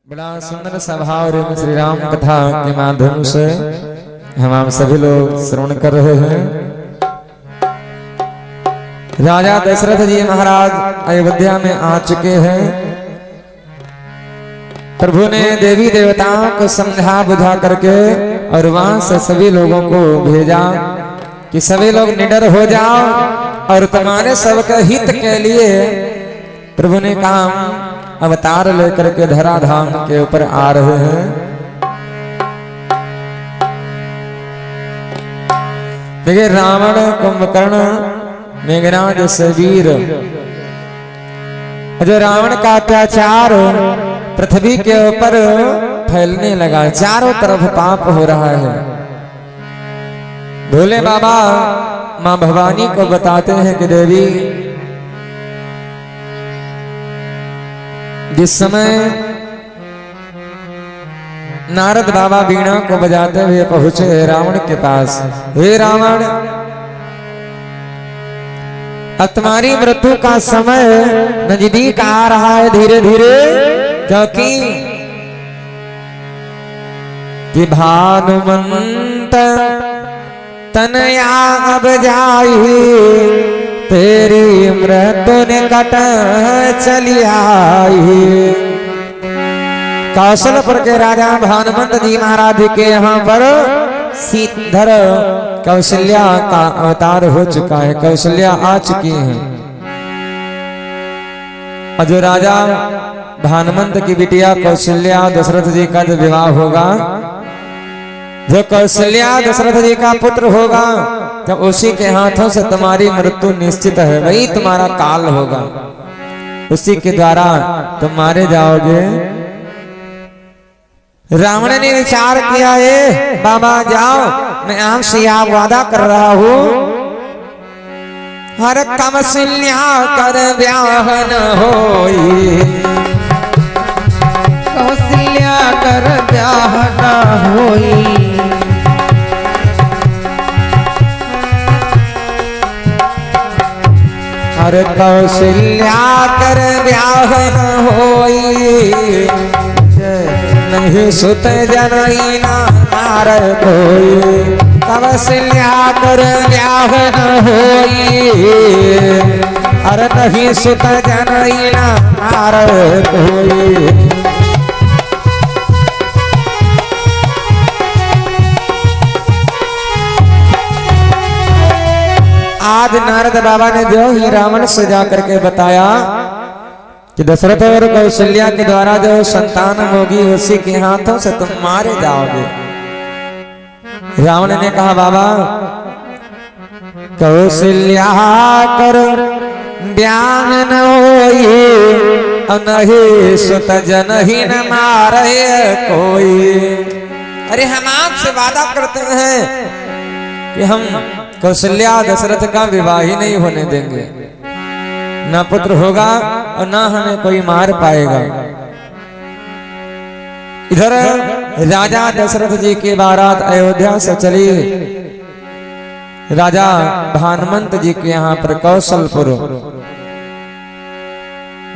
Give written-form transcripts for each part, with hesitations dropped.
बड़ा सुंदर स्वभाव और श्री राम कथा के माध्यम से हम आप सभी लोग श्रवण कर रहे हैं। राजा दशरथ जी महाराज अयोध्या में आ चुके हैं। प्रभु ने देवी देवताओं को समझा बुझा करके और वहां से सभी लोगों को भेजा कि सभी लोग निडर हो जाओ और तुम्हारे सबके हित के लिए प्रभु ने कहा अवतार लेकर के धराधाम के ऊपर आ रहे हैं। देखिए रावण कुंभकर्ण मेघनाद से वीर जो रावण का अत्याचार पृथ्वी के ऊपर फैलने लगा, चारों तरफ पाप हो रहा है। भोले बाबा मां भवानी को बताते हैं कि देवी जिस समय नारद बाबा वीणा को बजाते हुए पहुंचे रावण के पास, हे रावण अब तुम्हारी मृत्यु का समय नजदीक आ रहा है धीरे धीरे, क्योंकि भानुमंत तनया अब जाई तेरी मृत्यु निकट चली आई। कौशलपुर के राजा भानुमंत जी महाराज के यहाँ पर सीधर कौशल्या का अवतार हो चुका है, कौशल्या आ चुकी हैं। और जो राजा भानुमंत की बिटिया कौशल्या दशरथ जी का जो विवाह होगा, जो कौशल्या दशरथ जी का पुत्र होगा, जब उसी के हाथों से तुम्हारी मृत्यु निश्चित है, वही तुम्हारा काल होगा, उसी के द्वारा तुम मारे जाओगे। रावण ने विचार किया है बाबा जाओ, मैं आपसे आप वादा कर रहा हूं हर कौशल्या कर ब्याह न होई, कौशल्या कर ब्याह न होई। हर कौशल्या कर ब्याह न होई, नहीं सुत जनई ना मार कोई। कौशल्या कर ब्याह न होई, अरे नहीं सुत जनई ना मार कोई। आज नारद बाबा ने जो ही रावण से जाकर के बताया कि दशरथ और कौशल्या के द्वारा जो संतान होगी उसी के हाथों से तुम मारे जाओगे। रावण ने कहा बाबा कौशल्या कर ब्याह न होई, नहीं सुत जनहि न मारे कोई। अरे हम आपसे वादा करते हैं कि हम कौशल्या दशरथ का विवाह ही नहीं होने देंगे, ना पुत्र होगा और ना हमें कोई मार पाएगा। इधर राजा दशरथ जी की बारात अयोध्या से चली राजा भानुमंत जी के यहाँ पर कौशलपुर,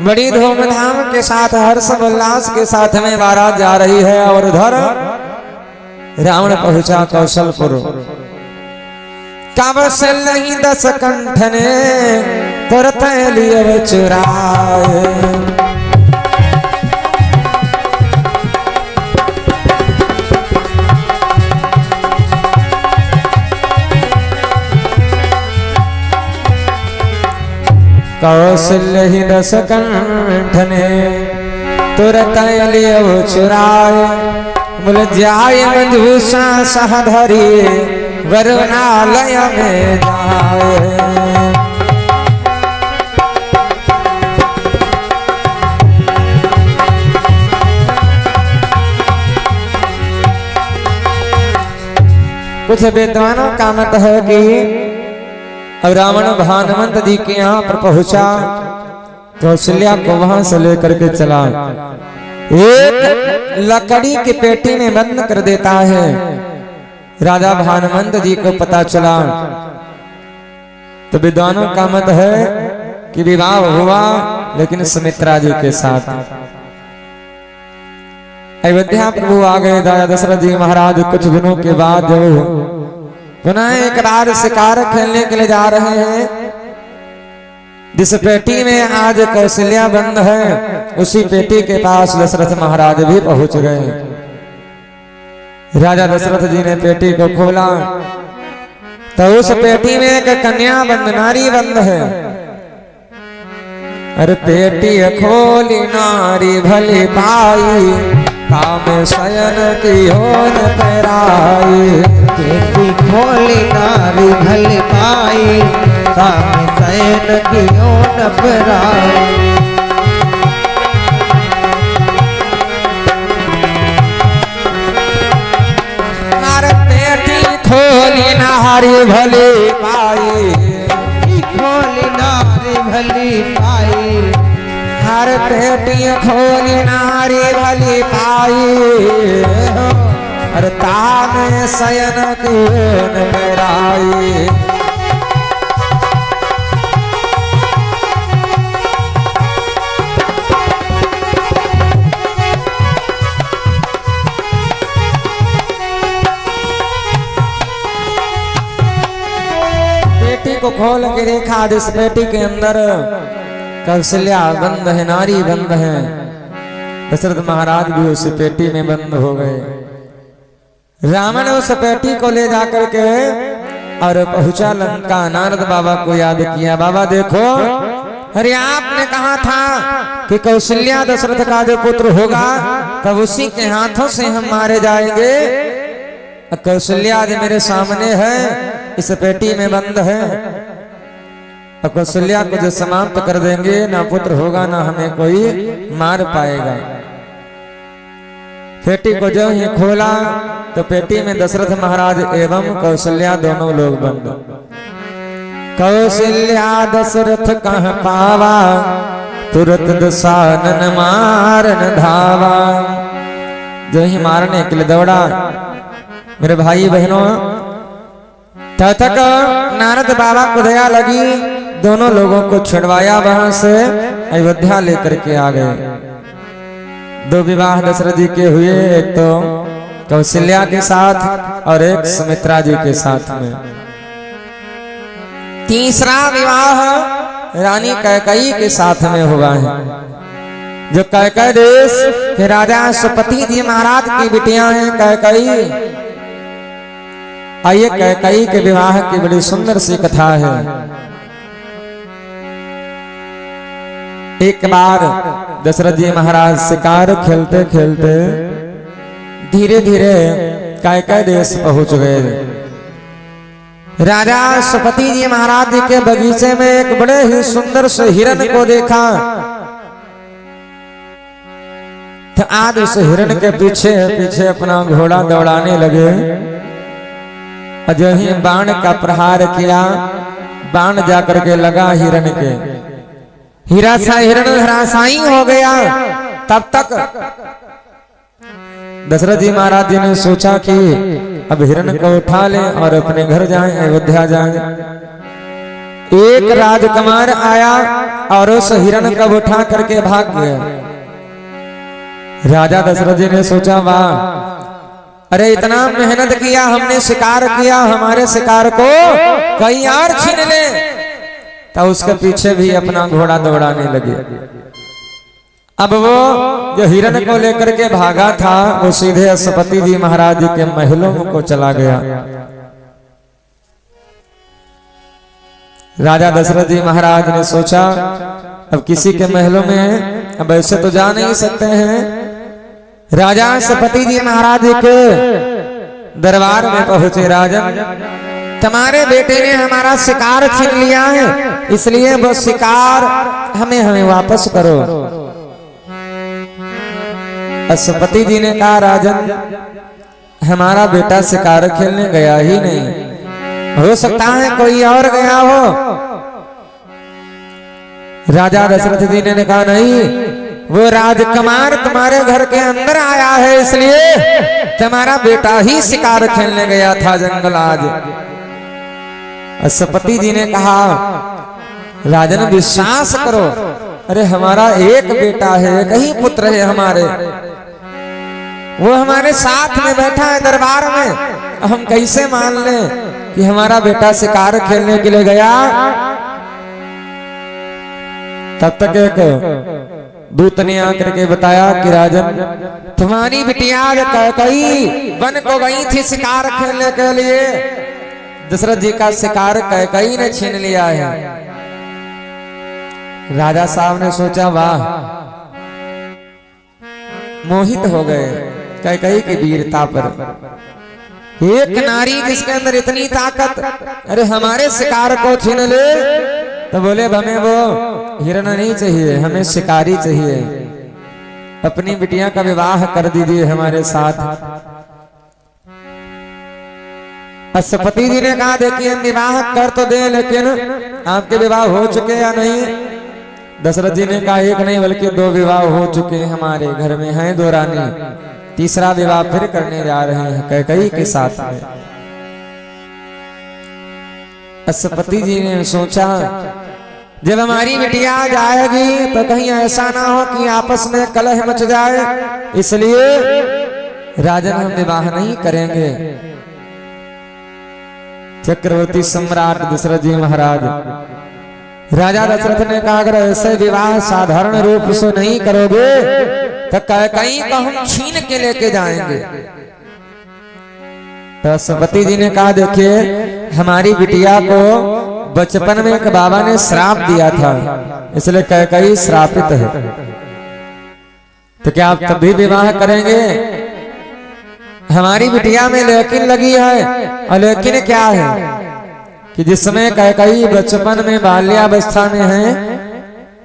बड़ी धूमधाम के साथ हर्ष उल्लास के साथ में बारात जा रही है। और उधर रावण पहुंचा कौशलपुर। कौशल्या ही दस कंठ ने तुरत लिए चुराए, कौशल्या ही दस कंठ ने तुरत लिए चुराए। बोले जाय मंजूषा सहधरी वरुणालय में जाए। कुछ विद्वानों का मत है कि अब रावण भानुमंत जी के यहाँ पर पहुंचा, कौशल्या को वहां से लेकर के चला, एक लकड़ी की पेटी में बंद कर देता है। राजा भानुमंत जी को पता चला तो विद्वानों का मत है कि विवाह हुआ लेकिन सुमित्रा जी के साथ। अयोध्या प्रभु आ गए। राजा दशरथ जी महाराज कुछ दिनों के बाद जब पुनः एक बार शिकार खेलने के लिए जा रहे हैं, जिस पेटी में आज कौशल्या बंद है, उसी पेटी के पास दशरथ महाराज भी पहुंच गए। राजा दशरथ जी ने पेटी को खोला तो उस पेटी में एक कन्या बंद, नारी बंद है। अरे पेटी खोली नारी भली पाई, काम शयन की होन पराई। पेटी खोली नारी भली पाई, काम शयन की होन पराई। खोली नारी भली पाई, खोली नारी भली पाई। हर पेटी खोली नारी भली पाई, हर तान शयन की मेराई। पेटी को खोल के देखा, जिस पेटी के अंदर कौशल्या बंद है, नारी बंद है। दशरथ महाराज भी उस पेटी में बंद हो गए। रावण ने उस पेटी को ले जाकर के और पहुंचा लंका। नारद बाबा को याद किया, बाबा देखो, अरे आपने कहा था कि कौशल्या दशरथ का जो पुत्र होगा तब उसी के हाथों से हम मारे जाएंगे। कौशल्या आज मेरे सामने है, इस पेटी में बंद है। कौशल्या को जो समाप्त कर देंगे, ना पुत्र होगा ना हमें कोई मार पाएगा। पेटी को जो ही खोला तो पेटी में दशरथ महाराज एवं कौशल्या दोनों लोग बंद। कौशल्या दशरथ कहाँ पावा, तुरंत दशानन मारन धावा। जो ही मारने के लिए दौड़ा, मेरे भाई बहनों, तब तक नारद बाबा को दया लगी, दोनों लोगों को छुड़वाया, वहां से अयोध्या लेकर के आ गए। दो विवाह दशरथ जी के हुए, एक तो कौशल्या के साथ और एक सुमित्रा जी के साथ में। तीसरा विवाह रानी कैकेयी के साथ में हुआ है, जो कैकेयी देश के राजा सुपति जी महाराज की बिटियां हैं कैकेयी। आइए कैकेयी के विवाह की बड़ी सुंदर सी कथा है। एक बार दशरथ जी महाराज शिकार खेलते खेलते धीरे धीरे कैकेयी देश पहुंच गए। राजा सुपति जी महाराज के बगीचे में एक बड़े ही सुंदर से हिरण को देखा। तो आज उस हिरण के पीछे पीछे अपना घोड़ा दौड़ाने लगे। जो ही बाण का प्रहार किया, बाण जाकर के लगा हिरण के, हिरण धराशायी हो गया। तब तक दशरथ जी महाराज जी ने सोचा कि अब हिरण को उठा लें और अपने घर जाएं, अयोध्या जाएं। एक राजकुमार आया और उस हिरण को उठा करके भाग गया। राजा दशरथ जी ने सोचा, वाह, अरे इतना मेहनत किया हमने, शिकार किया, हमारे शिकार को कहीं और छीन ले। तो उसके पीछे भी अपना घोड़ा दौड़ाने लगे। अब वो जो हिरण को लेकर के भागा था, वो सीधे सुपति जी महाराज के महलों को चला गया। राजा दशरथ जी महाराज ने सोचा, अब किसी के महलों में अब ऐसे तो जा नहीं सकते हैं। राजा सुपति जी महाराज के दरबार में पहुंचे। राजन, तुम्हारे बेटे ने हमारा शिकार छीन लिया है, इसलिए वो शिकार हमें वापस करो। सुपति जी ने कहा, राजन, हमारा बेटा शिकार खेलने गया ही नहीं, हो सकता है कोई और गया हो। राजा दशरथ जी ने कहा, नहीं, वो राजकुमार तुम्हारे घर के अंदर आया है, इसलिए तुम्हारा बेटा ही शिकार खेलने गया था जंगल आज। सुपति जी ने कहा, राजन विश्वास करो, अरे हमारा एक बेटा है, एक ही पुत्र है हमारे। वो हमारे साथ में बैठा है दरबार में, हम कैसे मान लें कि हमारा बेटा शिकार खेलने के लिए गया। तब तक एक दूत ने आकर के बताया कि राजन, तुम्हारी बिटिया कैकई वन को गई थी शिकार खेलने के लिए, दशरथ जी का शिकार कैकई ने छीन लिया है। राजा साहब ने सोचा, वाह, मोहित हो गए कैकई की वीरता पर। एक नारी जिसके अंदर इतनी ताकत, अरे हमारे शिकार को छीन ले। तो बोले, हमें वो हिरण नहीं चाहिए, हमें शिकारी चाहिए, अपनी बिटिया का विवाह कर दीजिए हमारे साथ। अश्वपति जी ने कहा, देखिए विवाह कर तो दे, लेकिन आपके विवाह हो चुके या नहीं। दशरथ जी ने कहा, एक नहीं बल्कि 2 विवाह हो चुके हैं, हमारे घर में हैं 2 रानी, तीसरा विवाह फिर करने जा रहे हैं कैकई के साथ में। अश्वपति जी ने सोचा, जब हमारी बिटिया जाएगी तो कहीं ऐसा ना हो कि आपस में कलह मच जाए, इसलिए राजन हम विवाह नहीं करेंगे। चक्रवर्ती सम्राट दशरथ जी महाराज, राजा दशरथ ने कहा, अगर ऐसे विवाह साधारण रूप से नहीं करोगे तो कैकई को हम छीन के लेके जाएंगे। तो अश्वपति जी ने कहा, देखिए हमारी बिटिया को बचपन में एक बाबा ने श्राप दिया था, इसलिए कैकई श्रापित है। तो क्या आप तब भी विवाह करेंगे? हमारी बिटिया में लेकिन लगी है, और लेकिन क्या है कि जिस समय कैकई बचपन में बाल्यावस्था में है,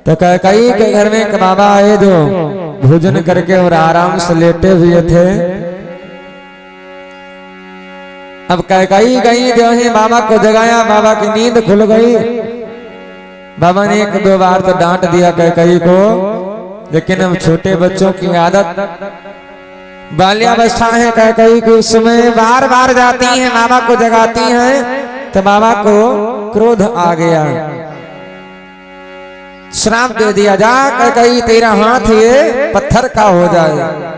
तो कैकई के घर में एक बाबा आए जो भोजन करके और आराम से लेटे हुए थे। अब कैकई गई, जो है बाबा को जगाया, बाबा की नींद खुल गई। बाबा ने 1-2 बार तो डांट दिया कैकई को, लेकिन अब छोटे बच्चों की आदत, बाल्यावस्था है कैकई की, उस समय बार बार जाती हैं बाबा को जगाती हैं। तो बाबा को क्रोध आ गया, श्राप दे दिया, जा कैकई तेरा हाथ ये पत्थर का हो जाए।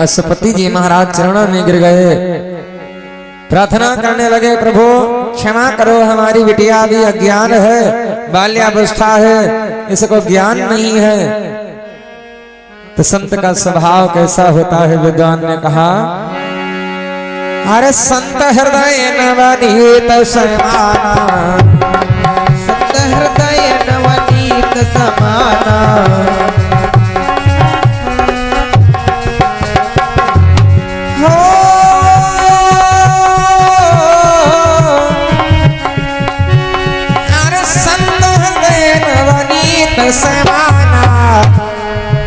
अश्वपति जी महाराज चरणों में गिर गए, प्रार्थना करने लगे, प्रभु क्षमा करो, हमारी बिटिया भी अज्ञान है, बाल्यावस्था है, इसको ज्ञान नहीं है। तो संत का स्वभाव कैसा होता है, विद्वान ने कहा, अरे संत हृदय नवनीत समाना, संत हृदय नवनीत समाना, समाना,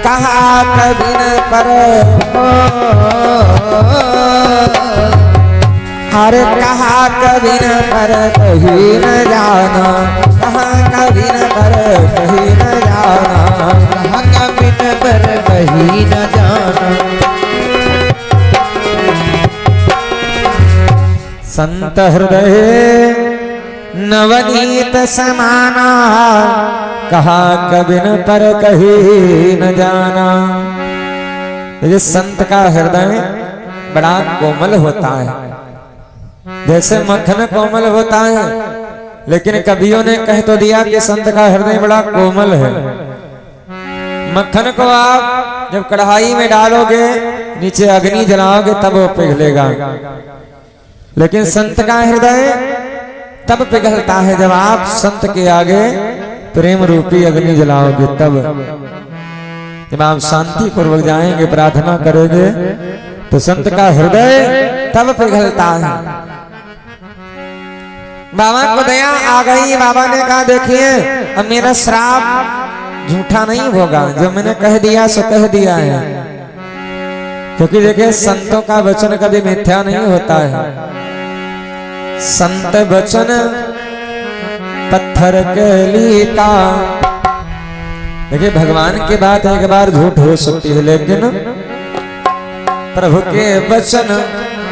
कहा कभी न पर, अरे कहा कभी न पर कहीं न जाना, कहा कभी न पर कहीं न जाना, कहा कभी न पर कहीं न जाना। संत हृदय नवनीत समाना, कहा कभी न पर कहीं न जाना। ये संत का हृदय बड़ा कोमल होता है, जैसे मक्खन कोमल होता है, लेकिन कवियों ने कह तो दिया कि संत का हृदय बड़ा कोमल है। मक्खन को आप जब कढ़ाई में डालोगे, नीचे अग्नि जलाओगे, तब वो पिघलेगा, लेकिन संत का हृदय तब पिघलता है जब आप संत के आगे प्रेम रूपी अग्नि जलाओगे। तब जब आप शांति पूर्वक जाएंगे, प्रार्थना करेंगे, तो संत का हृदय तब पिघलता है। बाबा को दया आ गई, बाबा ने कहा, देखिए अब मेरा श्राप झूठा नहीं होगा, जो मैंने कह दिया सो कह दिया है। क्योंकि देखिए संतों का वचन कभी मिथ्या नहीं होता है। संत वचन पत्थर के लीका। देखिए भगवान की बात एक बार झूठ हो सकती है, लेकिन प्रभु के वचन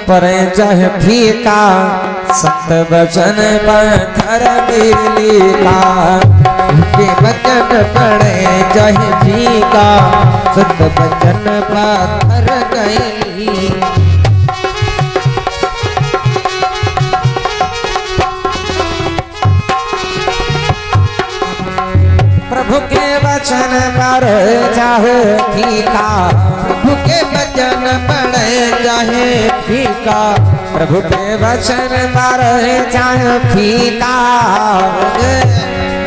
पर चाहे फीका, संत वचन पत्थर की लीका। के वचन पड़े चाहे फीका, सुत बचन पाथर कैली। प्रभु के वचन पर चाहे फीका, प्रभु के वचन पढ़े चाहे फीका, प्रभु के वचन पर चाहे फीका,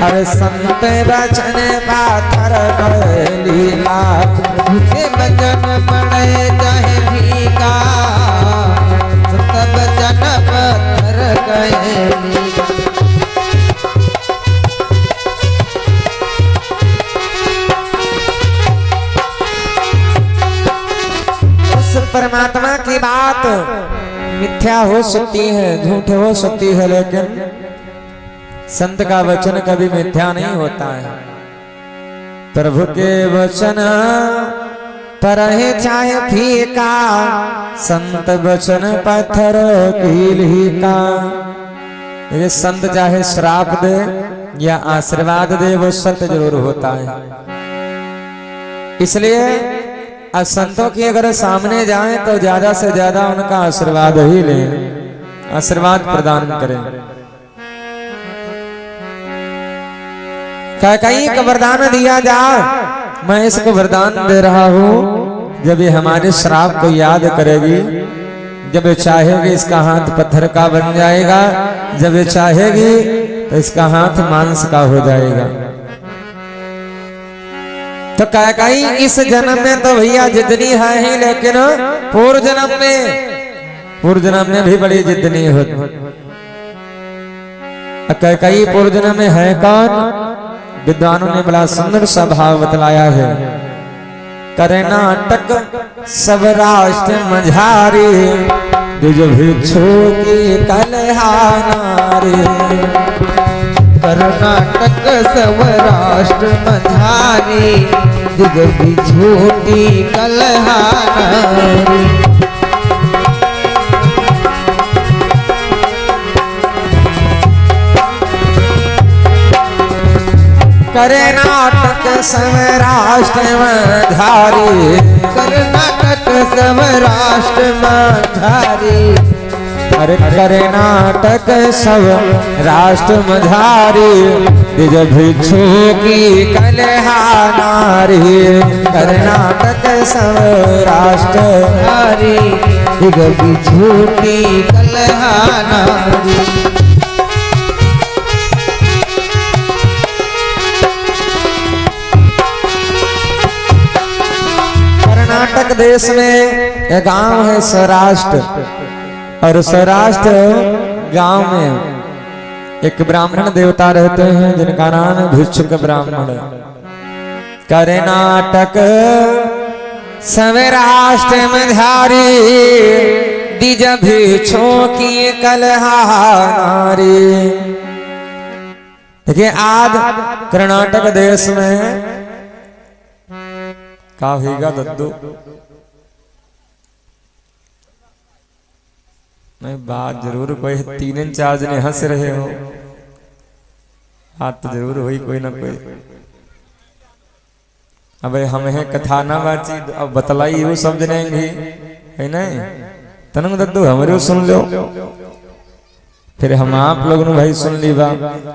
हर संत वचन पाथर कैलीला। प्रभु के वचन पढ़े चाहे फीका, सुत बचन पाथर कैली। परमात्मा की बात मिथ्या हो सकती है, झूठ हो सकती है, लेकिन संत का वचन कभी मिथ्या नहीं होता है। प्रभु के वचन पर है चाहे फीका, संत वचन पत्थर कीली का। ये संत चाहे श्राप दे या आशीर्वाद दे, वो सत्य जरूर होता है। इसलिए असंतों की अगर सामने जाएं तो ज्यादा से ज्यादा उनका आशीर्वाद ही लें, आशीर्वाद प्रदान करें। कहीं का वरदान दिया जा, मैं इसको वरदान दे रहा हूं, जब ये हमारे श्राप को याद करेगी, जब ये चाहेगी इसका हाथ पत्थर का बन जाएगा, जब ये चाहेगी तो इसका हाथ मांस का हो जाएगा। तो कहीं इस जन्म में तो भैया जितनी है ही, लेकिन पूर्व जन्म में भी बड़ी जितनी होती। कहीं पूर्व जन्म में है कौन? विद्वानों ने बड़ा सुंदर सा भाव बतलाया है। करे नाटक सब राष्ट्र मझारी, द्विज भिक्षु की कलहा नारी। कर्नाटक सौराष्ट्र मझारी, द्विज भिक्षु की कलहा नारी। करे नाटक सौराष्ट्र मझारी, कर्नाटक सौराष्ट्र मझारी। अरे करे नाटक सब राष्ट्र मझारी, द्विज भिक्षु की कलहा नारी। कर्नाटक सब राष्ट्र नारी, द्विज भिक्षु की कलहा नारी। कर्नाटक देश में एक गांव है सौराष्ट्र, और सौराष्ट्र गांव में एक ब्राह्मण देवता रहते हैं जिनका नाम भिक्षुक ब्राह्मण। कर्नाटक सौराष्ट्र मझारी, द्विज भिक्षु की कलहा नारी। देखिए आज कर्नाटक देश में का होगा दद्दू? नहीं, बात जरूर कोई 3-4 जने हंस रहे हो, बात तो जरूर हुई कोई ना कोई। अब हम है कथा ना बाची, अब बतलाई वो सब जनेंगे है नहीं। तनंग दद्दू हमारे सुन लो, फिर हम आप लोग ने भाई सुन ली बा।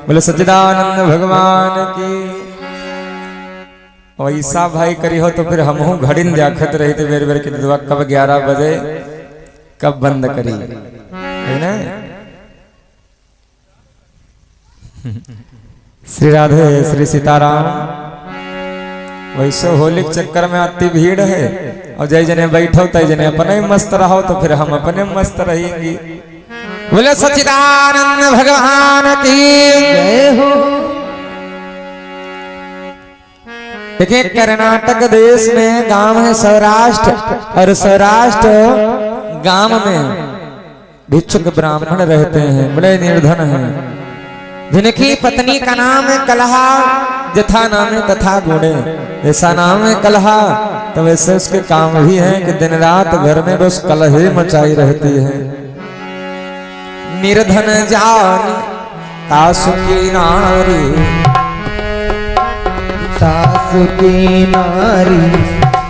बोले सच्चिदानंद भगवान की। ऐसा भाई करी हो तो फिर हम घड़िन जाखत रही थे बेर बेर के दुआ, कब 11 बजे कब बंद करी है ना। श्री राधे श्री सीताराम। वैसे होली के चक्कर में आती भीड़ है, और जय जने बैठो तय जने अपने मस्त रहो, तो फिर हम अपने मस्त रहेंगे। बोले सच्चिदानंद भगवान की जय हो। देखिए कर्नाटक देश में गांव है सौराष्ट्र, और सौराष्ट्र गांव में भिक्षुक ब्राह्मण रहते हैं, बड़े निर्धन हैं, जिनकी पत्नी का नाम है कलहा। जथा नाम है तथा गुणे, ऐसा नाम है कलहा, तो वैसे उसके काम भी है कि दिन रात घर में बस कलह ही मचाई रहती है। निर्धन जान तासु की नारी, सासु की नारी।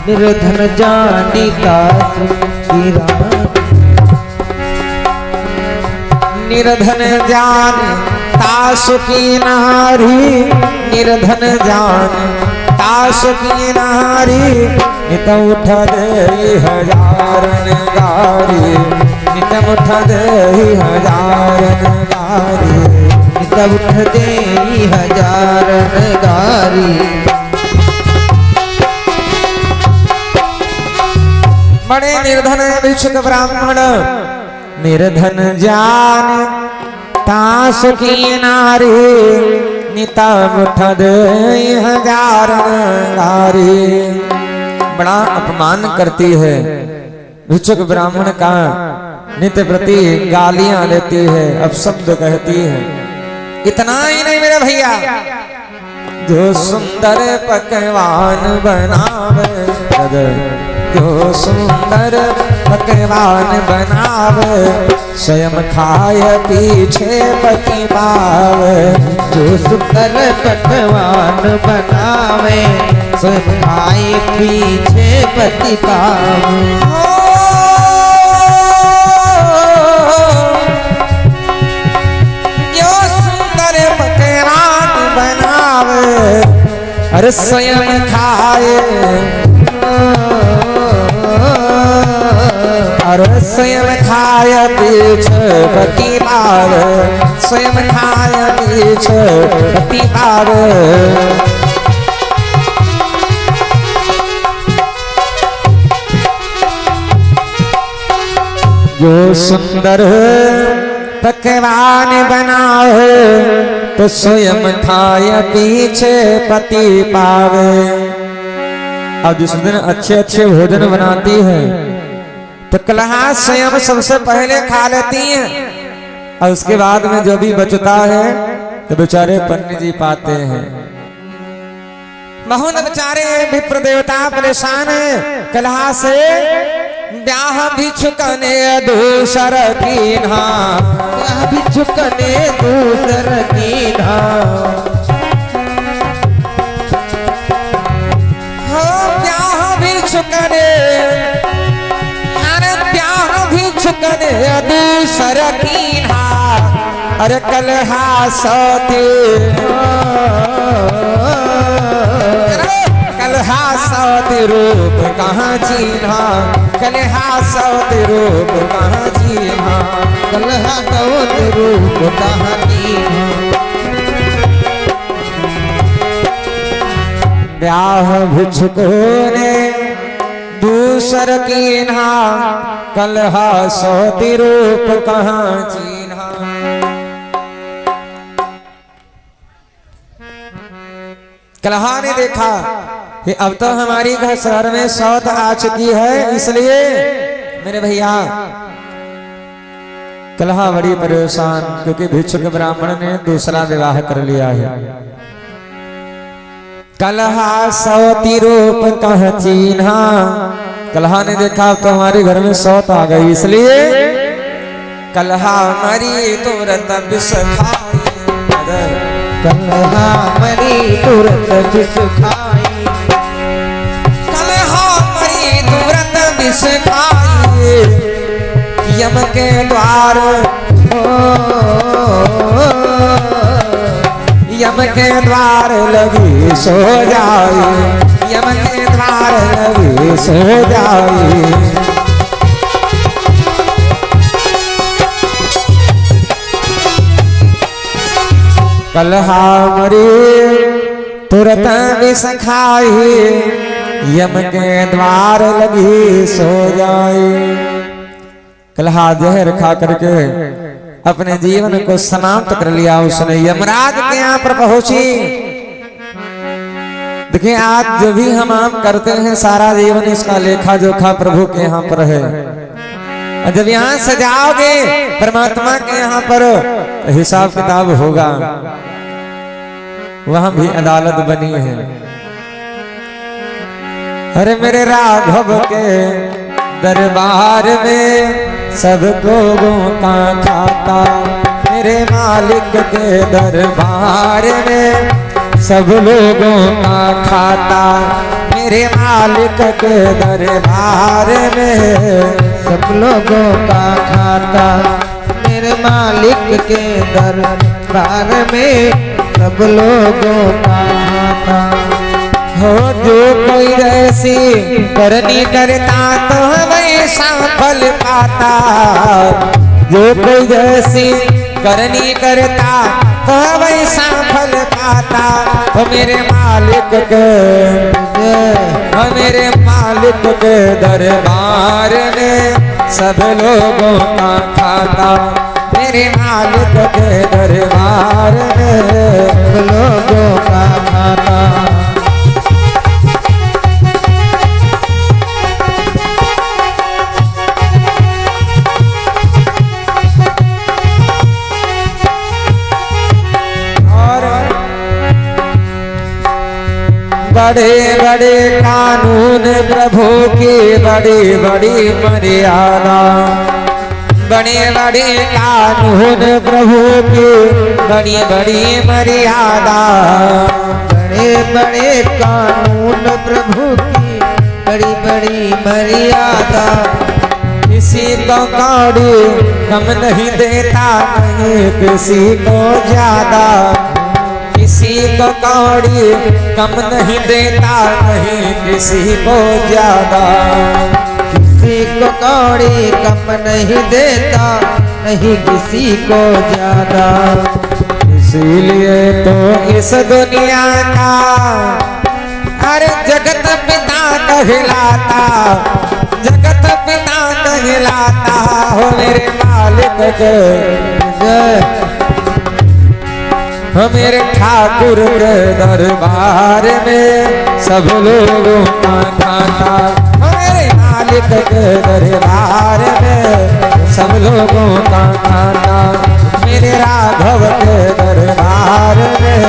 निर्धन जानिता सुखी रानी। निर्धन जान तासु की नारी, निर्धन जान तासु की नारी, नित उठ दे हजारन गारी, नित उठ दे हजारन गारी, नित उठ दे हजारन गारी। बड़े निर्धन भिक्षुक ब्राह्मण, निर्धन जान तासु की नारी, निता मुठ दे हजारन गारी। बड़ा अपमान करती है भिक्षुक ब्राह्मण का, नित्य प्रति गालियां लेती है, अपशब्द कहती है। इतना ही नहीं मेरे भैया, जो सुंदर पकवान बनावे, जो सुंदर पकवान बनावे, स्वयं खाय पीछे पति पावे। जो सुंदर पकवान बनावे, स्वयं खाए पीछे पति पावे। जो सुंदर पकवान बनावे, अरे स्वयं खाए, अरे स्वयं खाय पीछे पति पावे, स्वयं खाय पीछे पति पावे। जो सुंदर पकवान बनावे, तो स्वयं खाय पीछे पति पावे। अब जिस दिन अच्छे अच्छे भोजन बनाती है, तो कलहा स्वयं सबसे पहले खा लेती हैं, और उसके बाद में जो भी बचता है तो बेचारे पंडित जी पाते हैं। बहुत बेचारे विप्र देवता परेशान है कलहा से। ब्याह भिक्षुकने दूसर कीन्हा, ब्याह भिक्षुकने दूसर कीन्हा। हो ब्याह भिक्षुकने, अरे ब्याह भिक्षुकने दूसर कीन्हा, अरे कलहा सती, कलहा सती रूप कहाँ चिन्हा, कलहा सती रूप कहाँ चिन्हा, कलहा सती रूप कहाँ चिन्हा। ब्याह भिक्षुकने दूसर कीन्हा, कलहा सती रूप कहाँ चिन्हा। कलहा ने देखा कि अब तो हमारी घर शहर में सौत आ चुकी है, इसलिए मेरे भैया कलहा बड़ी परेशान, क्योंकि भिक्षुक ब्राह्मण ने दूसरा विवाह कर लिया है। कलहा सौती रूप कह चिन्हा, कलहा ने देखा तो हमारे घर में सौत आ गई, इसलिए कलहा मरी तुरंत विष खाई, कलहा मरी तुरंत विष खाई, कलहा मरी तुरंत विष खाई। यम के द्वार, यम के द्वार लगी सो जाई, यम के द्वार लगी सो जाई। कलहा मरी तुरंत विष खाई, यम के द्वार लगी सो जाई। कलहा जहर खा करके अपने जीवन को समाप्त कर लिया उसने। यमराज के यहाँ पर पहुंची। देखिए आज जो भी हम आम करते हैं सारा जीवन इसका लेखा जोखा प्रभु के यहाँ पर है। और जब यहाँ सजाओगे परमात्मा के यहाँ पर हिसाब किताब होगा, वहां भी अदालत बनी है। अरे मेरे राघव के दरबार में सब लोगों का खाता, मेरे मालिक के दरबार में सब लोगों का खाता, मेरे मालिक के दरबार में सब लोगों का खाता मेरे मालिक के दरबार में सब लोगों का खाता। हो जो कोई ऐसी करनी करता तो वैसा फल पाता, जो कोई जैसी करनी करता तो वैसा फल पाता। तो मेरे मालिक के मेरे मालिक के दरबार में सब लोगों का खाता, मेरे मालिक के दरबार में सब लोगों का खाता। बड़े बड़े कानून प्रभु की बड़ी बड़ी मर्यादा, बड़े बड़े कानून प्रभु की बड़ी बड़ी मर्यादा, बड़े बड़े कानून प्रभु की बड़ी बड़ी मर्यादा। किसी को कौड़ी कम नहीं देता नहीं किसी को ज्यादा, किसी को कौड़ी कम नहीं देता नहीं किसी को ज्यादा, किसी को कौड़ी कम नहीं देता नहीं किसी को ज्यादा। इसीलिए तो इस दुनिया का अरे जगत पिता कहलाता, जगत पिता कहलाता। हो मेरे मालिक के जय हो मेरे ठाकुर के दरबार में सब लोगों का खाता, हो मेरे मालिक के दरबार में सब लोगों का खाता, मेरे राघव के दरबार में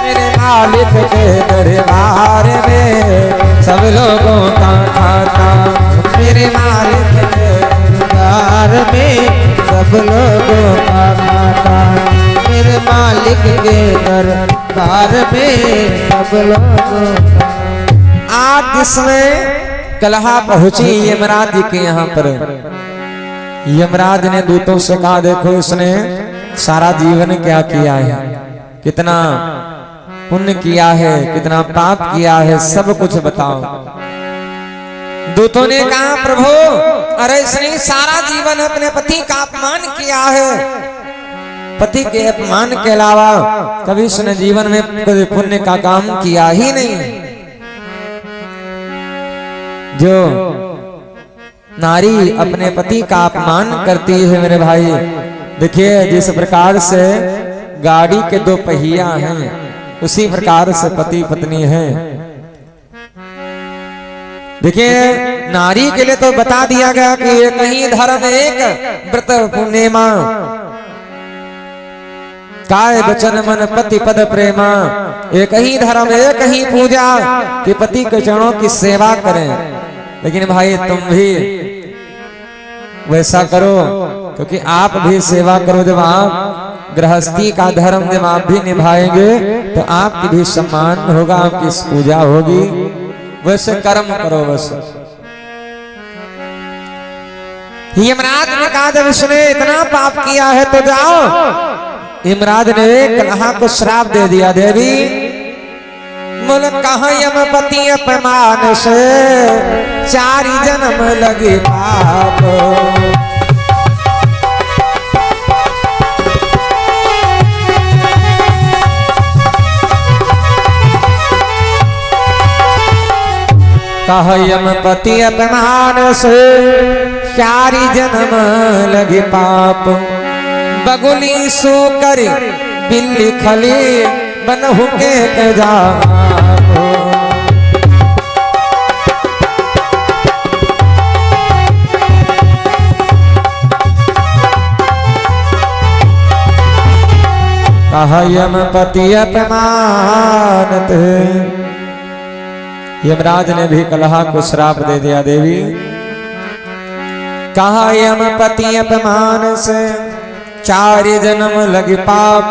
मेरे मालिक के दरबार में सब लोगों का खाता, मेरे मालिक के दरबार में सब लोगों का खाता, मेरे मालिक के दरबार में सब लोगों का। आज इसमें कलहा पहुंची यमराज जी के यहाँ पर। यमराज ने दूतों से कहा देखो इसने सारा जीवन क्या किया है, कितना पुण्य किया है, कितना पाप किया है, सब कुछ बताओ। दूतों ने कहा प्रभु अरे इसने सारा जीवन अपने पति का अपमान किया है, पति के अपमान के अलावा कभी इसने जीवन में कोई पुण्य का काम किया ही नहीं। जो नारी अपने पति का अपमान करती है मेरे भाई, देखिए जिस प्रकार से गाड़ी के दो पहिया हैं उसी प्रकार से पति पत्नी है। देखिए नारी के लिए तो बता दिया गया कि एक ही धर्म एक व्रत पूर्णिमा, काय वचन मन पति पद प्रेमा। एक ही धर्म एक ही पूजा कि पति के चरणों की सेवा करें। लेकिन भाई तुम भी वैसा करो, क्योंकि आप भी सेवा करो। जब आप गृहस्थी का धर्म जब आप भी निभाएंगे तो आपकी भी सम्मान होगा, आपकी पूजा होगी। वैसे कर्म करो बस। यमराज ने कहा जब इसने इतना पाप किया है तो जाओ। यमराज ने कलहा को श्राप दे दिया, देवी बोले कहा यमपति अपमान से 4 जन्म लगे पाप। कहा यमपति अपमान से 4 जन्म लगे पाप। बगुली सो कर बिल्ली खली बनहु के जा। कहा यमपति अपमानत। यमराज ने भी कलहा को श्राप दे दिया, देवी कहा यमपति अपमान से 4 जन्म लगे पाप।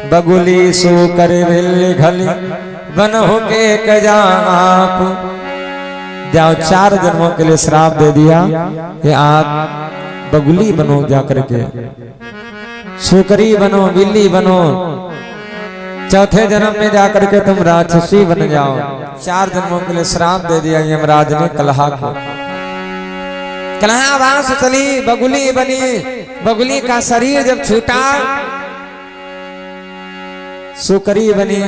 बगुली सो कर बिल्ली घली बन हो के कजाप। जाओ 4 जन्मों के लिए श्राप दे दिया कि आप बगुली बनो, जाकर के सुकरी बनो, बिल्ली बनो, चौथे जन्म में जाकर के तुम राक्षसी बन जाओ। 4 जन्मों के लिए श्राप दे दिया यमराज ने कलहा को। कलहा वहां से चली, बगुली बनी। बगुली का शरीर जब छूटा सुकरी बनी,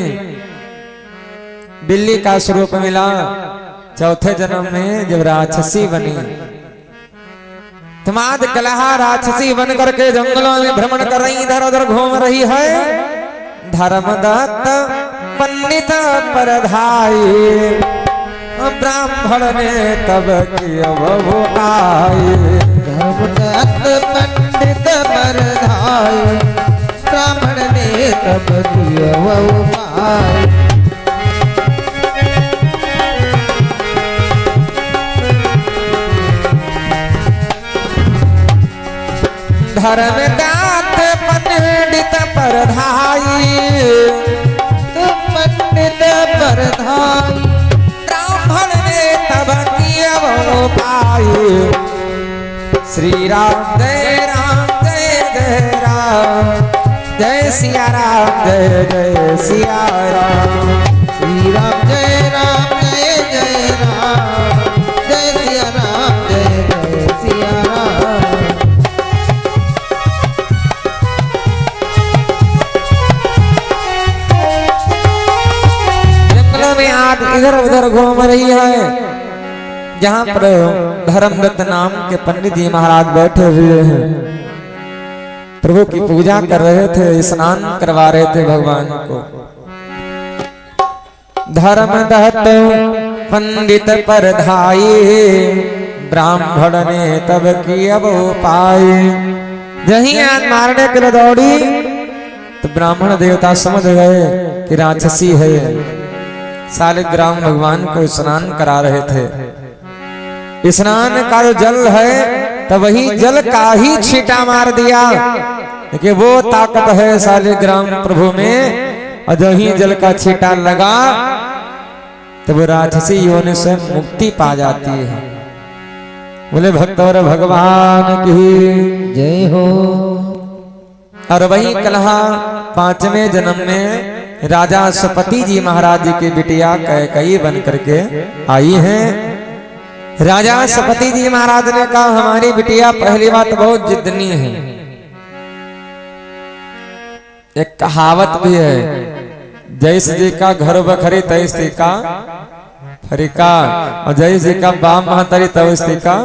बिल्ली का स्वरूप मिला। चौथे जन्म में जब राक्षसी बनी, तुम्हाद कलहा राक्षसी बन करके जंगलों में भ्रमण कर रही, इधर उधर घूम रही है। धर्मदत्त पंडित परधाई, ब्राह्मण ने तब किया वो आए। धर्मदत्त पंडित परधाई, ब्राह्मण ने तब किया वो आए। धर्मदत्त पंडित परधाई, पंडित परधाई, ब्राह्मण ने तब किया वो पाए। श्री राम जय राम जय जय राम, जय सिया राम जय जय सिया राम। श्री राम जय राम जय जय राम, जय सिया राम जय जय सिया राम। जंगलों में आग इधर उधर घूम रही है, जहां पर धर्मदत्त नाम के पंडित जी महाराज बैठे हुए हैं, प्रभु की पूजा कर रहे थे, स्नान करवा रहे थे भगवान को। धर्मदत्त पंडित परधाई, ब्राह्मण ने तब किया वो पाए। जहीं आग मारने के लिए दौड़ी तो ब्राह्मण देवता समझ गए कि राक्षसी है। शालिग्राम भगवान को स्नान करा रहे थे। स्नान का जो जल है तो वही जल का ही छींटा मार दिया, कि वो ताकत है शालिग्राम प्रभु में। और जो ही जल का छींटा लगा तो वो राक्षसी योनि से मुक्ति पा जाती है। बोले भक्तवर भगवान की जय हो। और वही कलहा 5वें जन्म में राजा सपति जी महाराज जी की बिटिया कैकेयी बन करके आई हैं। राजा सपति जी महाराज ने कहा हमारी बिटिया पहली बात बहुत जिद्दनी है। एक कहावत भी है, जैस जी का घर बखरी तैस जी का फरिका, और जैस जी का बाप महतरी तैस जी का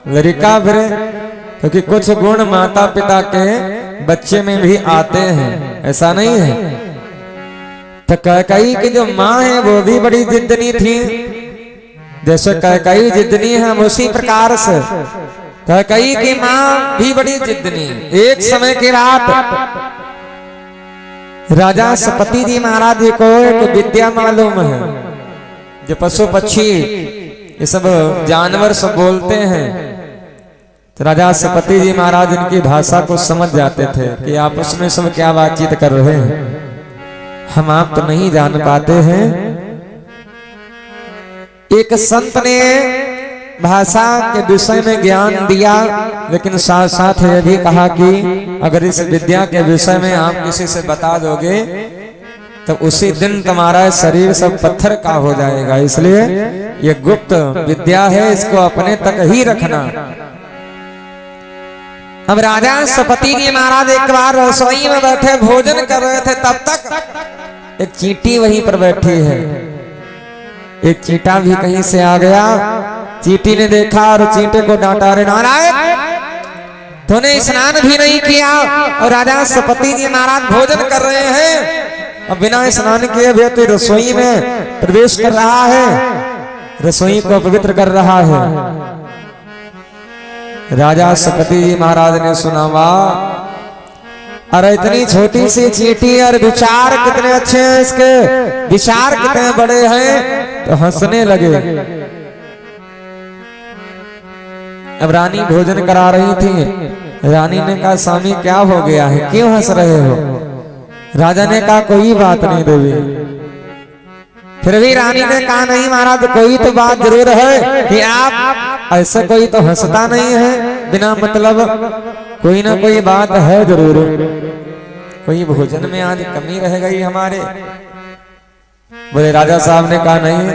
लड़का फिरे। क्योंकि कुछ गुण माता पिता के बच्चे में भी आते हैं, ऐसा नहीं है। तो कैकेयी की जो माँ है वो भी बड़ी जिद्दनी थी। जैसे कैकेयी जिद्दनी है उसी प्रकार से कैकेयी की माँ भी बड़ी जिद्दनी। एक समय की रात राजा सपति जी महाराज जी को एक विद्या मालूम है, जो पशु पक्षी ये सब जानवर सब बोलते हैं। तो राजा सपति जी महाराज इनकी भाषा को समझ जाते थे कि आपस में सब क्या बातचीत कर रहे हैं, हम आप तो नहीं जान पाते हैं। एक संत ने भाषा के विषय में ज्ञान दिया, लेकिन साथ साथ यह भी कहा कि अगर इस विद्या के विषय में आप किसी से बता दोगे तो उसी दिन तुम्हारा शरीर सब पत्थर का हो जाएगा। इसलिए ये गुप्त विद्या है, इसको अपने तक ही रखना। अब राजा सपति जी महाराज एक बार रसोई में बैठे भोजन कर रहे थे, तब तक एक चींटी वहीं पर बैठी है। एक चींटा भी कहीं से आ गया। चींटी ने देखा और चींटे को डांटा, रे नारायण तूने स्नान भी नहीं किया और राजा सपति जी महाराज भोजन कर रहे हैं, अब बिना स्नान किए भी तो रसोई में प्रवेश कर रहा है, रसोई को पवित्र कर रहा है। राजा सपति जी महाराज ने सुना, वाह, अरे इतनी छोटी सी चींटी और विचार कितने अच्छे हैं, इसके विचार कितने बड़े हैं। तो हंसने लगे। अब रानी भोजन करा रही थी। रानी ने कहा, स्वामी क्या हो गया है, क्यों हंस रहे हो? राजा ने कहा कोई बात नहीं देवी। फिर भी रानी ने कहा नहीं महाराज कोई तो बात जरूर है कि आप ऐसा कोई तो हंसता नहीं है बिना मतलब, कोई ना कोई बात है जरूर, कोई भोजन में आज कमी रह गई हमारे। बोले राजा साहब ने कहा नहीं,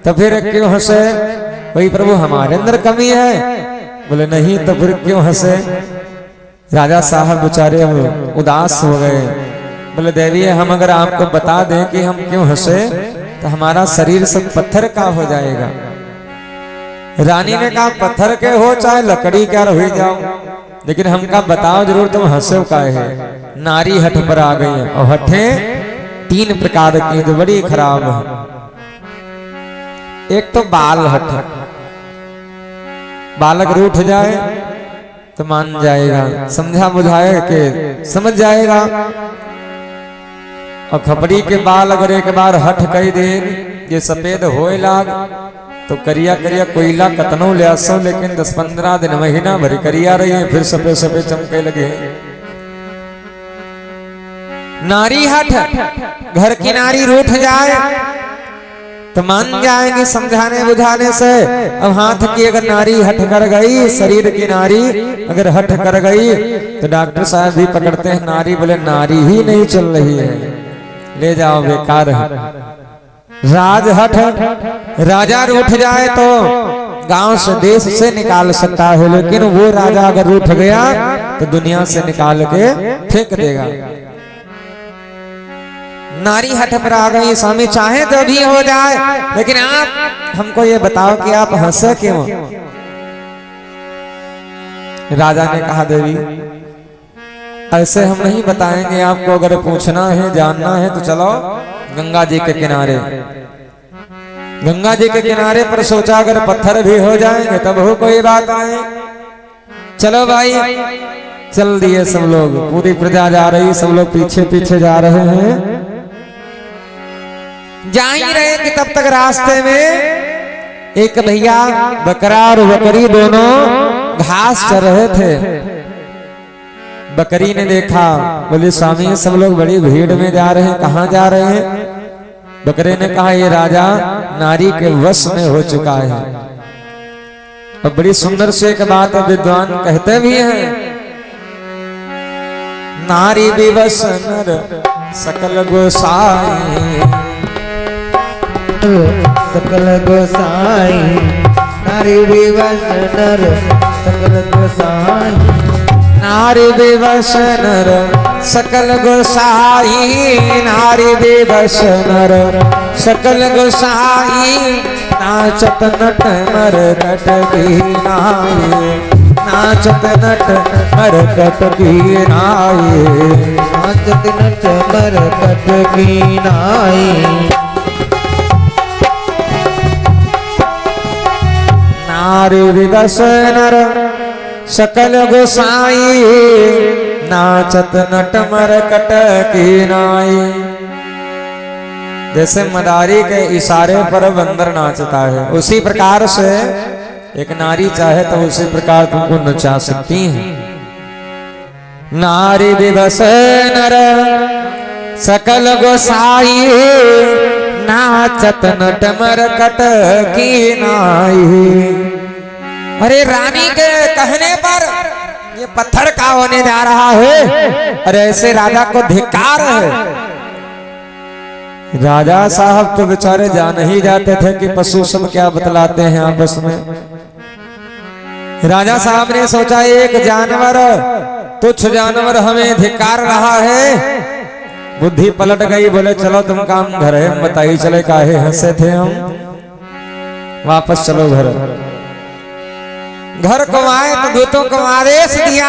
तो फिर क्यों हंसे? वही प्रभु हमारे अंदर कमी है। बोले नहीं, तो फिर क्यों हंसे? राजा साहब बेचारे उदास हो गए। बोले देवी हम अगर आपको बता दें कि हम क्यों हंसे तो हमारा शरीर सब पत्थर का हो जाएगा। रानी ने कहा पत्थर के हो चाहे लकड़ी क्या हो जाओ, लेकिन हमका बताओ जरूर तुम हंसे का है। नारी हठ पर आ गई और हठे 3 प्रकार की जो बड़ी खराब है। एक तो बाल हठ, बालक रूठ जाए तो मान जाएगा, समझा बुझाए के समझ जाएगा। और खपड़ी के बाल अगर एक बार हठ कई दिन ये सफेद होए लाग तो करिया करिया कोयला कतनो ले आसो, लेकिन 10-15 दिन महीना भर करिया रही है फिर सफेद सफेद चमके लगे। नारी हठ, घर की नारी रूठ जाए तो मान जाएंगे समझाने बुझाने से। अब हाथ की अगर नारी हठ कर गई, शरीर की नारी अगर हठ कर गई तो डॉक्टर साहब भी पकड़ते हैं नारी, बोले नारी ही नहीं चल रही है, ले जाओ बेकार है। राज हठ, राजा रूठ जाए तो गांव से देश से निकाल सकता है, लेकिन वो राजा अगर रूठ गया तो दुनिया से निकाल के फेंक देगा। नारी हठ पर आ गई, स्वामी चाहे तो भी हो जाए, लेकिन आप हमको ये बताओ कि आप हंसे क्यों? राजा ने कहा देवी ऐसे हम नहीं बताएंगे आपको, अगर पूछना है जानना है तो चलो गंगा जी के किनारे। गंगा जी के किनारे पर सोचा अगर पत्थर भी हो जाएंगे तब हो कोई बात नहीं। चलो भाई चल दिए सब लोग, पूरी प्रजा जा रही, सब लोग पीछे पीछे जा रहे हैं। जा ही रहे कि तब तक रास्ते में एक भैया बकरा और बकरी दोनों घास चर रहे थे। बकरी ने देखा, बोले स्वामी सब लोग बड़ी भीड़ में जा रहे हैं, कहाँ जा रहे हैं? बकरे ने कहा ये राजा नारी के वश में हो चुका है। और बड़ी सुंदर से एक बात विद्वान कहते भी हैं, नारी विवश नर सकल गोसाई, सकल गोसाई, नारी विवश नर सकल गोसाई, नारी विवश नर सकल गोसाई, नारी विवश नर सकल गोसाई, नाचत नट मर कट की नाई, नाचत नट मर कट की नाई, नाचत नट मर कट की नाई। नारी विवश नर सकल गोसाई, नाचत नट मर कट की नाई। जैसे मदारी के इशारे पर बंदर नाचता है, उसी प्रकार से एक नारी चाहे तो उसी प्रकार तुमको नचा सकती है। नारी विवश नर सकल गोसाई, नाचत नट मर कट की नाई। अरे रानी के कहने पर ये पत्थर का होने जा रहा है, अरे ऐसे राजा को धिक्कार है। राजा साहब तो बेचारे जान ही जाते थे कि पशु सब क्या बतलाते हैं आपस में। राजा साहब ने सोचा एक जानवर, तुच्छ जानवर हमें धिक्कार रहा है। बुद्धि पलट गई, बोले चलो तुम काम घर है बताइए, चले काहे हंसे थे हम, वापस चलो घर। घर को आए तो दूतों को आदेश दिया,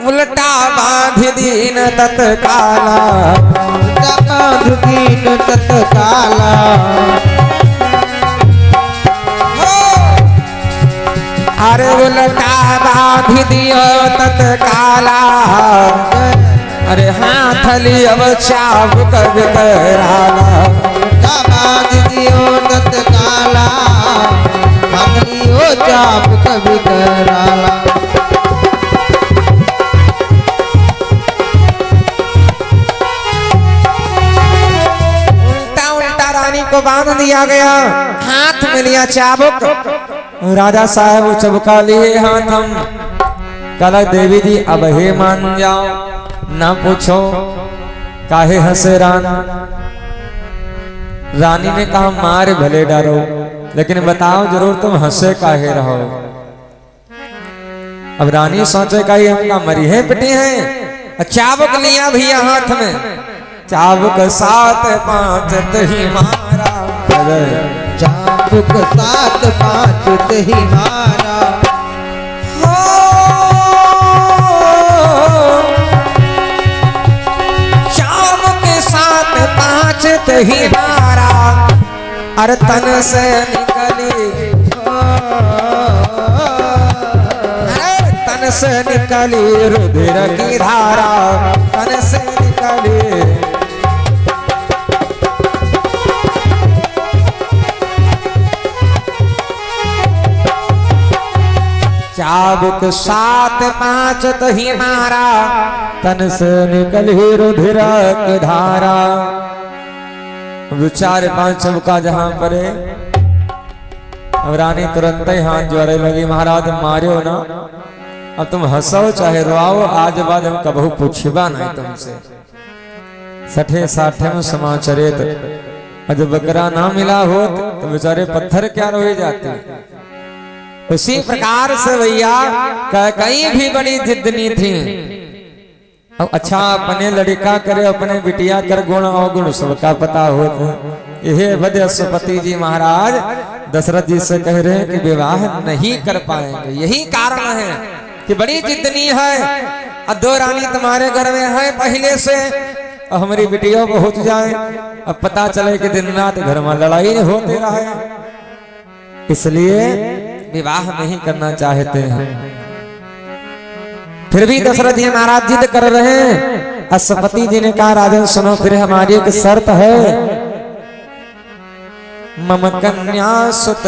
उल्टा बांध दीन तत्काला, उल्टा बांध दीन तत्काला। अरे उल्टा बांध दियो तत्काला, अरे हाथ लियो चाबुक विकराला, उल्टा बांध दियो तत्काला, हाथ लियो चाबुक विकराला। को बांध दिया गया, हाथ में लिया चाबुक। राजा साहब वो चबुका लिए हाथ हम कल देवी जी अब हे मान जाओ, ना पूछो काहे हंसे रानी ने कहा मार भले डरो, लेकिन बताओ जरूर तुम हंसे काहे रहो। अब रानी सोचे का हमका मरी है पिटी है। चाबुक लिया भैया हाथ में, चाबुक 7-5 ही मारा, चाबुक 7-5 ही मारा। चाबुक 7-5 ही मारा, अरे तन से निकली, तन से निकली रुधिर की धारा, तन से निकली। चाबुक 7-5 ही मारा, तन से निकली रुधिर की धारा। 4-5 चबुका जहां परे, अब रानी तुरंत ही हाथ जोड़े लगी, महाराज मारियो ना, अब तुम हंसो चाहे रोआओ, आज बाद हम कबहू पूछबा नहीं तुमसे। 60-60 में समाचरित, जब बकरा ना मिला हो तो बेचारे पत्थर क्या रोए जाते। उसी प्रकार से भैया कहीं भी बड़ी जिद्दनी थी। अब अच्छा अपने लड़का करे, अपने बिटिया कर गुण अवगुण सबका पता हो। यह वध्यस्पति जी महाराज दशरथ जी से कह रहे हैं कि विवाह नहीं कर पाएंगे। यही कारण है कि बड़ी जिद्दनी है। अब 2 रानी तुम्हारे घर में है पहले से, हमारी बिटिया पहुंच जाए, अब पता चले कि दिन रात घर में लड़ाई होते रहे, इसलिए विवाह नहीं करना चाहते हैं। फिर भी दशरथ जी महाराज जिद कर रहे हैं। अश्वपति जी ने कहा राजन सुनो, फिर हमारी एक शर्त है, मम कन्या सुत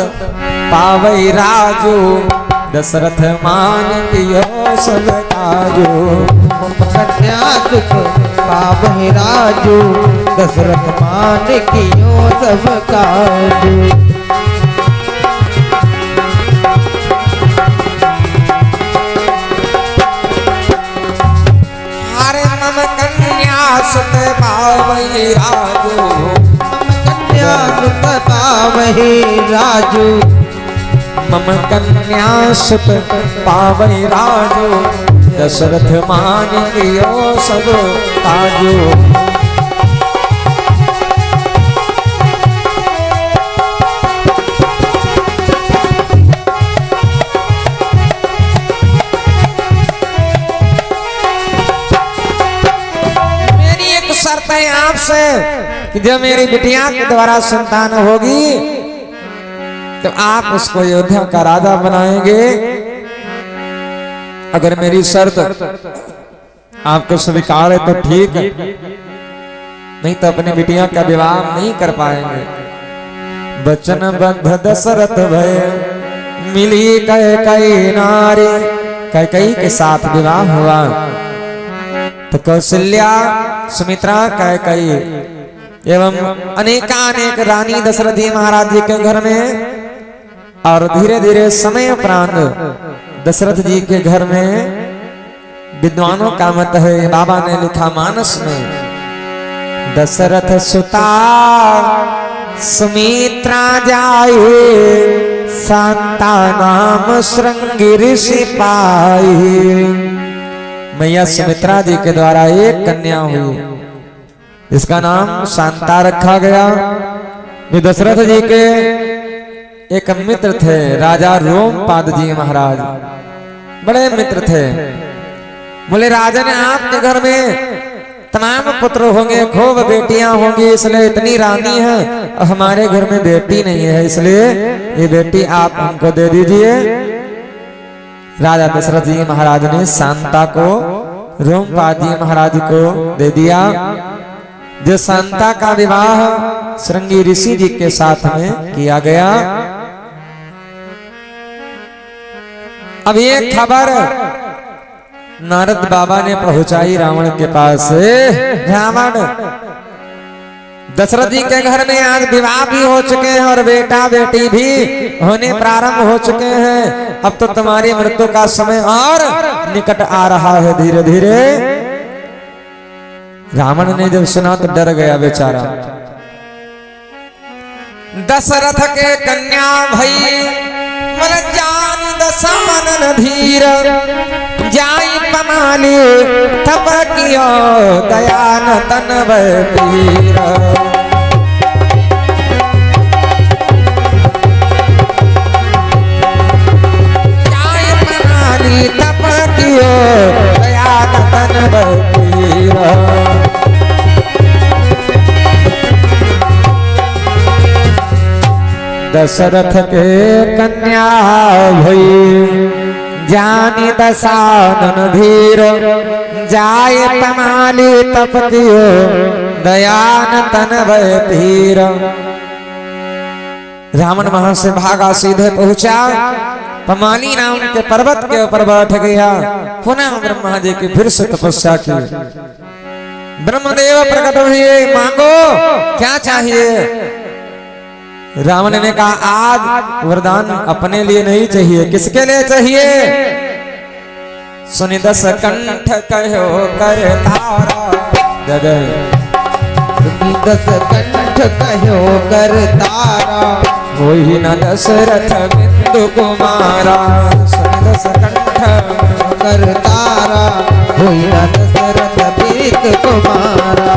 पावई राजू, दशरथ मान कियो सब काजू। कन्या सुत पावई राजू, दशरथ मान कियो सब काजू। सुत पावई राजू, कन्या सुत पावई राजू, मम कन्या सुत पावई राजू, दशरथ मान कियो सब काजू। शर्त है आपसे कि जब मेरी बिटिया के द्वारा संतान होगी तो आप उसको अयोध्या का राजा बनाएंगे। अगर मेरी शर्त आपको स्वीकार है तो ठीक है, नहीं तो अपनी बिटिया का विवाह नहीं कर पाएंगे। बचन बंध दशरथ भय, मिली कैकेयी नारी, कैकेयी के साथ विवाह हुआ तो कौशल्या, सुमित्रा, कैकेयी एवं अनेकानेक रानी दशरथ जी महाराज जी के घर में। और धीरे धीरे समय उपरांत दशरथ जी के घर में विद्वानों का मत है, बाबा ने लिखा मानस में, दशरथ सुता सुमित्रा जाए, शांता नाम श्रृंगी ऋषि पाई। मैया सुमित्रा जी के द्वारा एक कन्या हुई, इसका नाम शांता रखा गया। दशरथ जी के एक मित्र थे राजा रोमपाद जी महाराज, बड़े मित्र थे। बोले राजन आपके घर में तमाम पुत्र होंगे, खूब बेटियां होंगी, इसलिए इतनी रानी है, हमारे घर में बेटी नहीं है, इसलिए ये बेटी आप हमको दे दीजिए। राजा दशरथ जी महाराज ने शांता को रोमपाद जी महाराज को दे दिया। जो शांता का विवाह श्रृंगी ऋषि जी के साथ में किया गया। अब ये खबर नारद बाबा ने पहुंचाई रावण के पास। रावण दशरथ जी के घर में आज विवाह भी हो चुके हैं और बेटा बेटी भी होने प्रारंभ हो चुके हैं। अब तो तुम्हारी मृत्यु का समय और निकट आ रहा है धीरे धीरे। रावण ने जब सुना तो डर गया बेचारा। दशरथ के कन्या भई मन जान दशमन धीर, जाई पमाली तप कियो दयान तन पीर। जाई पमाली तप कियो दयान तन पीर। दशरथ के कन्या भई जानी दशानन धीर, जाय पमाली तप कियो दयान तन पीर। रावण वहां से भागा सीधे पहुंचा पमाली नाम के पर्वत के ऊपर बैठ गया। पुनः ब्रह्मा जी की फिर से तपस्या की। ब्रह्मदेव प्रकट हुए, मांगो क्या चाहिए। रावण ने कहा आज वरदान अपने लिए नहीं चाहिए, किसके लिए चाहिए। सुनि दस कंठ कहो कर तारा, सुनि दस कंठ कहो कर तारा, वही न दशरथ बिंदु कुमारा। सुनि दस कंठ कर तारा, वही न दशरथ बिंदु कुमारा।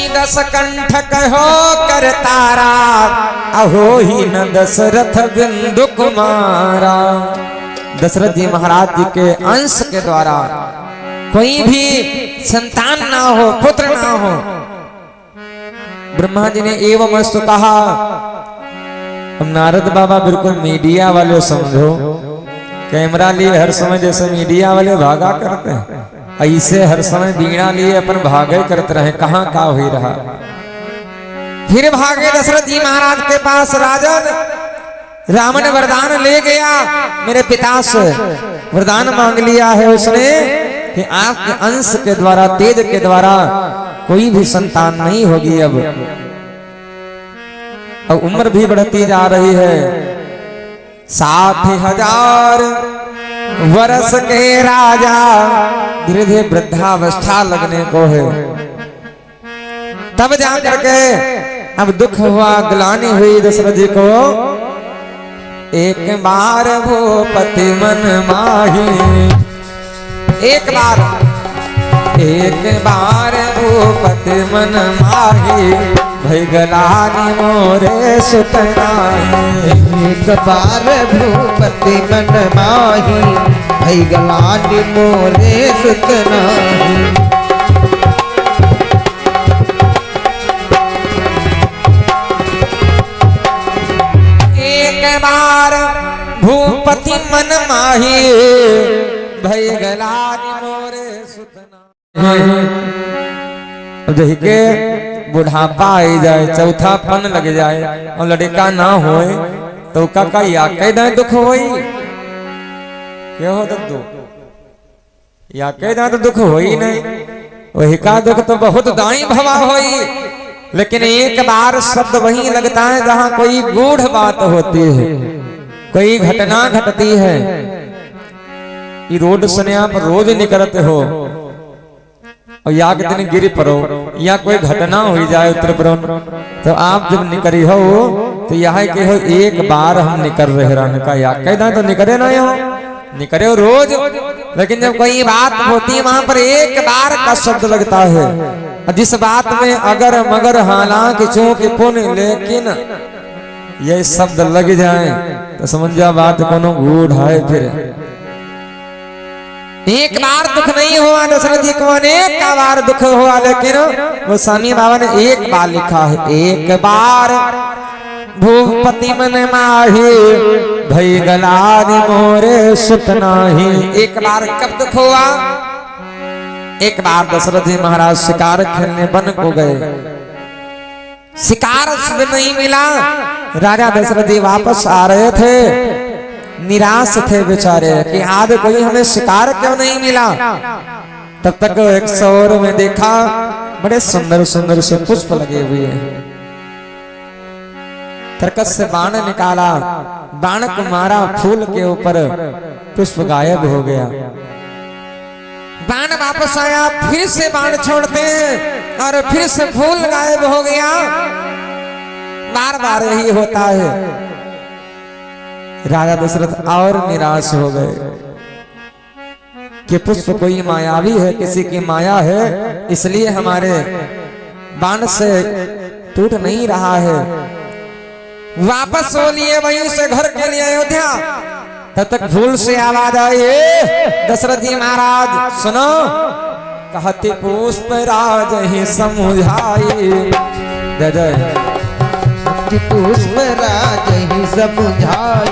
दस कंठ कहो कर तारा, अहो ही न दशरथ बिंदु कुमारा। दशरथ जी महाराज जी के अंश के द्वारा कोई भी संतान ना हो, पुत्र ना हो। ब्रह्मा जी ने एवं वस्तु कहा। हम नारद बाबा बिल्कुल मीडिया वाले समझो, कैमरा लिए हर समय जैसे मीडिया वाले भागा करते हैं, ऐसे हर समय बीड़ा लिए अपन भागे करते रहे। कहां का हुई रहा। फिर भागे दशरथ जी महाराज के पास। राजन रावण वरदान ले गया, मेरे पिता से वरदान मांग लिया है उसने कि आपके अंश के द्वारा, तेज के द्वारा कोई भी संतान नहीं होगी। अब उम्र भी बढ़ती जा रही है। 60,000 वर्ष के राजा, धीरे धीरे वृद्धावस्था लगने को है। तब जाकर के अब दुख हुआ, ग्लानि हुई दशरथ जी को। एक बार भूपति मन माही, एक बार भूपति मन माही, भई ग्लानि मोरे सुत नाही। एक बार भूपति मन माही, भई ग्लानि मोरे सुत नाही। एक बार भूपति मन माही, भई ग्लानि मोरे सुत नाही। अब के बुढ़ापा आई जाए, चौथापन लग जाए और लड़का ना होए तो का या कह दुख होई। क्या हो दद्दू या कह तो दुख होई नहीं, वही का दुख तो बहुत दाई भवा होई। लेकिन एक बार शब्द वही लगता है जहां कोई गूढ़ बात होती है, कोई घटना घटती है। ये रोड सुने आप रोज निकलते हो और या के दिन गिरी पड़ो या कोई घटना हो जाए उत्तर प्रदेश, तो आप जब निकली हो तो यह के हो एक बार हम निकल रहे रहने का, या कहना तो निकले ना हो, निकले हो रोज। लेकिन जब कोई बात होती है वहां पर एक बार का शब्द लगता है। जिस बात में अगर मगर हालांकि चूंकि पुण्य लेकिन ये शब्द लग जाए तो समझ जा बात कोनो गूढ़ है। फिर एक बार दुख नहीं हुआ दशरथ जी को, अनेक बार दुख हुआ, लेकिन गोस्वामी बाबा ने एक बार लिखा है। एक बार भूपति मन माही, भई ग्लानि मोरे सुत नाही। एक बार कब दुख हुआ? एक बार दशरथ जी महाराज शिकार खेलने वन को गए, शिकार नहीं मिला। राजा दशरथ जी वापस आ रहे थे निराश थे बेचारे कि आज कोई हमें शिकार क्यों नहीं मिला। तब तक एक सौर में देखा बड़े सुंदर सुंदर से पुष्प लगे हुए हैं। तरकस से बाण निकाला, बाण को मारा, फूल के ऊपर पुष्प गायब हो गया। बाण वापस आया, फिर से बाण छोड़ते हैं और फिर से फूल गायब हो गया। बार बार यही होता है। राजा दशरथ और निराश हो गए कि पुष्प कोई मायावी है, किसी की माया है, इसलिए हमारे बाण से टूट नहीं रहा है। वापस हो लिए वहीं से घर के लिए अयोध्या। तब तक फूल से आवाज आई, दशरथ जी महाराज सुनो, कहते पुष्प राज ही समुझाई। जय जय। पुष्प राज ही समुझाई,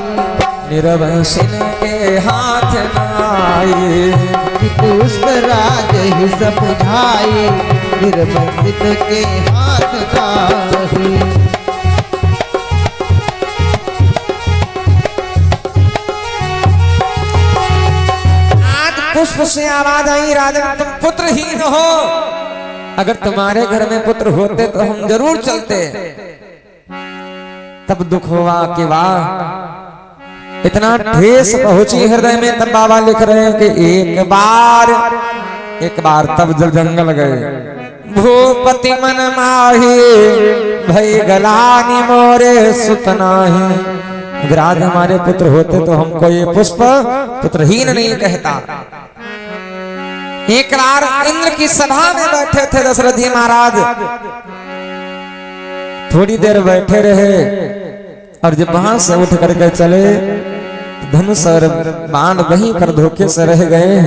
निर्वंशिन के हाथ नाई। पुष्प राज ही समुझाई, निर्वंशिन के हाथ नाई। पुष्प से आवाज आई, राजन तुम पुत्रहीन हो, अगर तुम्हारे घर में पुत्र होते तो हम जरूर चलते। तब दुख हुआ कि वाह, इतना ठेस पहुंची हृदय में। तब बाबा लिख रहे हैं कि एक बार तब जब जंगल गए, भूपति मन माही भई गलानी मोरे सुतनाही। अगर आज हमारे पुत्र होते तो हमको ये पुष्प पुत्रहीन नहीं कहता। एक बार इंद्र की सभा में बैठे थे दशरथ जी महाराज, थोड़ी देर बैठे रहे और जब वहां से उठ करके चले, धनुष और बाण वहीं पर धोखे से रह गए।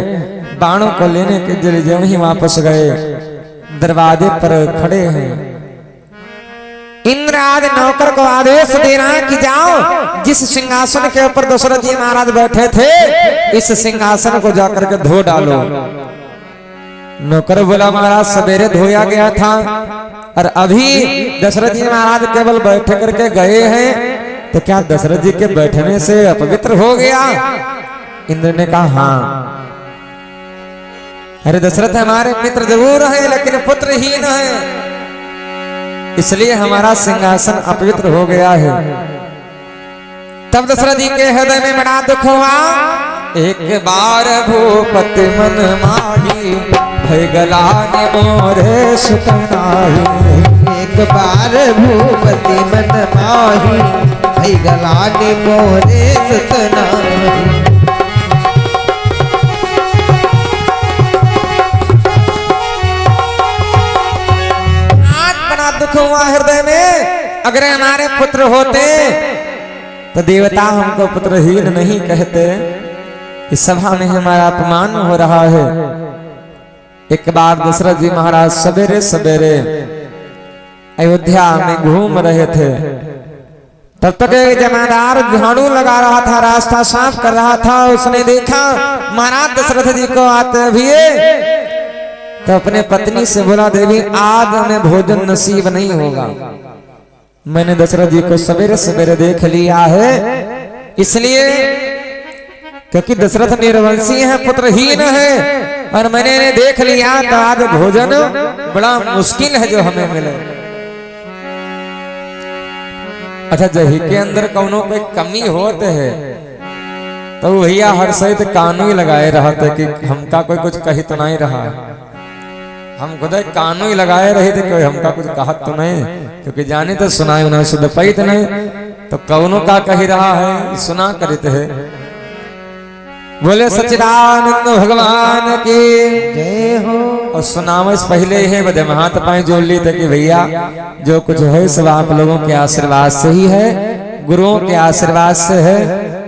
बाणों को लेने के लिए जब ही वापस गए, दरवाजे पर खड़े हैं। इंद्र आज नौकर को आदेश दे रहा है कि जाओ, जिस सिंहासन के ऊपर दशरथ जी महाराज बैठे थे, इस सिंहासन को जाकर के धो डालो। नौकर बोला महाराज सवेरे धोया गया था और अभी दशरथ जी महाराज केवल बैठे करके गए हैं, तो क्या दशरथ जी के बैठने से अपवित्र हो गया? इंद्र ने कहा हाँ। अरे दशरथ हमारे मित्र जरूर है, लेकिन पुत्रहीन है, इसलिए हमारा सिंहासन अपवित्र हो गया है। तब दशरथ जी के हृदय में बड़ा दुख हुआ। एक बार भूपति मन माही भई गलानी मोरे सुतनाही। एक बार भूपति मन माही भई गलानी मोरे सुतनाही। दुख हुआ हृदय में, अगर हमारे पुत्र होते तो देवता हमको पुत्रहीन नहीं कहते। इस सभा में हमारा अपमान हो रहा है। एक बार दशरथ जी महाराज सवेरे सवेरे अयोध्या में घूम रहे थे, तब तक एक जमादार झाड़ू लगा रहा था, रास्ता साफ कर रहा था। उसने देखा महाराज दशरथ जी को आते हुए, तो अपने पत्नी से बोला देवी आज हमें भोजन नसीब नहीं होगा। मैंने दशरथ जी को सवेरे सवेरे देख लिया है, इसलिए क्योंकि दशरथ निर्वंशी है, पुत्रहीन है, और मैंने देख लिया तो आज भोजन बड़ा मुश्किल है जो हमें मिले। अच्छा जही के अंदर कौनों पे कमी होते है तो भैया हर सहित कानून लगाए रहते कि हमका कोई कुछ कही तो नहीं रहा। हम खुद कानून लगाए रहे थे, कोई हमका कुछ कहा तो नहीं, क्योंकि जाने तो सुनाए ना शुद्ध पैत नहीं, तो कौनों का कही रहा है सुना करते है। बोले सच्चिदानंद भगवान की जय हो। और सुनाव से पहले ही बदे हाथ पाए जोड़ ली थे कि भैया जो कुछ है सब आप लोगों के आशीर्वाद से ही है, गुरुओं के आशीर्वाद से है।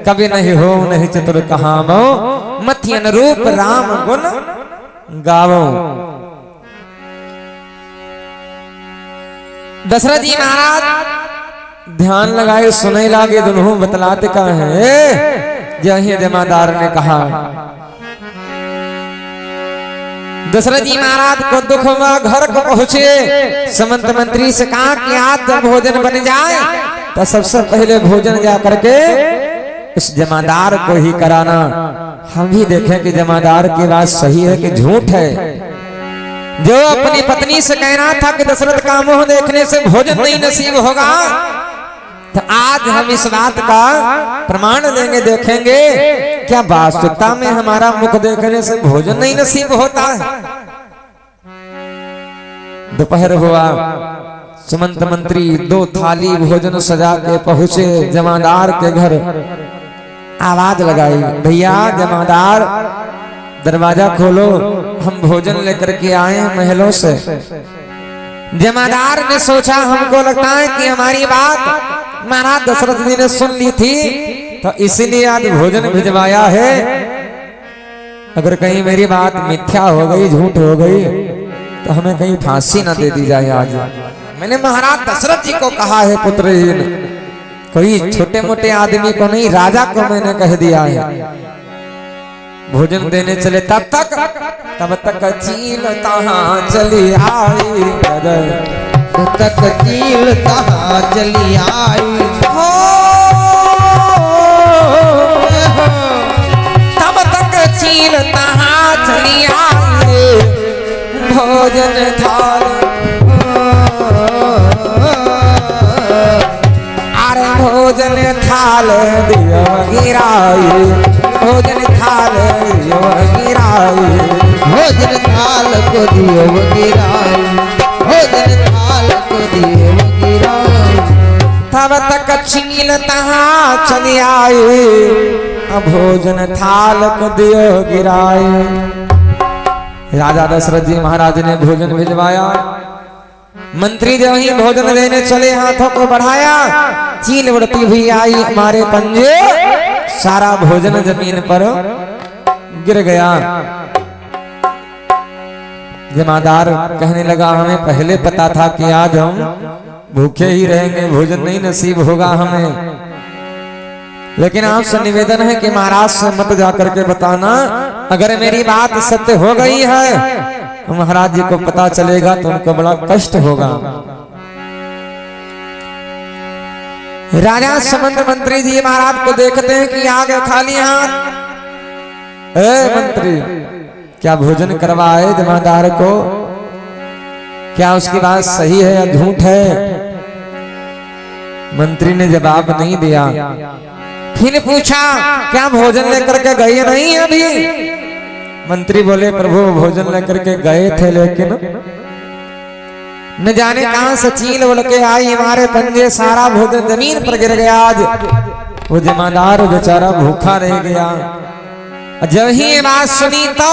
कभी नहीं हो नहीं चतुर कहामो, मथि अनुरूप राम गुण गावो। दशरथ जी महाराज ध्यान लगाए, सुने लागे, दोनों बतलाते का है। जही जमादार ने कहा, दशरथ जी महाराज को दुख हुआ, घर को पहुंचे, समंत मंत्री से कहा कि आज जब भोजन बन जाए तो सबसे पहले भोजन जा करके इस जमादार को ही कराना। हम भी देखें कि जमादार की बात सही है कि झूठ है। जो अपनी पत्नी से कहना था कि दशरथ का मुंह देखने से भोजन नहीं नसीब होगा, तो आज हम इस बात का प्रमाण देंगे, देखेंगे क्या वास्तविकता में हमारा मुख देखने से भोजन नहीं नसीब होता है। दोपहर हुआ, सुमंत मंत्री 2 थाली भोजन सजा के पहुंचे जमादार के घर। आवाज लगाई, भैया जमादार दरवाजा खोलो, हम भोजन लेकर के आए महलों से। जमादार ने सोचा हमको लगता है कि हमारी बात महाराज दशरथ जी ने सुन ली थी, तो इसलिए आज भोजन भिजवाया है। अगर कहीं मेरी बात मिथ्या हो गई, झूठ हो गई, तो हमें कहीं फांसी ना दे दी जाए। आज मैंने महाराज दशरथ जी को कहा है पुत्रहीन, कोई छोटे मोटे आदमी को नहीं, राजा को मैंने कह दिया है। भोजन देने चले तब तक चील तहाँ चली आई, तब तक चील तहाँ चली आई। तब तक चील तहाँ चली आई, भोजन थाल भोजन थाल दियो गिराई, भोजन थाल दियो गिराई, भोजन थाल को दियो गिराई, भोजन थाल को दियो गिराई। तब तक चील तहाँ चली आई, भोजन थाल को दियो गिराई। राजा दशरथ जी महाराज ने भोजन भिजवाया। मंत्री जब ही भोजन देने चले, हाथों को बढ़ाया, चील उड़ती हुई आई हमारे पंजे, सारा भोजन जमीन पर गिर गया। जमादार कहने लगा हमें पहले पता था कि आज हम भूखे ही रहेंगे, भोजन नहीं नसीब होगा हमें। लेकिन आपसे निवेदन है कि महाराज से मत जाकर के बताना, अगर मेरी बात सत्य हो गई है तो महाराज जी को पता चलेगा तो उनको बड़ा कष्ट होगा। राजा समंत मंत्री जी महाराज को देखते हैं कि आ गए खाली हाथ। मंत्री क्या भोजन करवाए जमादार को, क्या उसकी बात सही है या झूठ है? मंत्री ने जवाब नहीं दिया। फिर पूछा क्या भोजन लेकर के गए नहीं अभी? मंत्री बोले प्रभु भोजन लेकर के गए थे, लेकिन न जाने कहां से चील उड़ के आई हमारे पंजे, सारा भोजन जमीन पर गिर गया। आज वो जमादार बेचारा भूखा रह गया। जब ही ये बात सुनी तो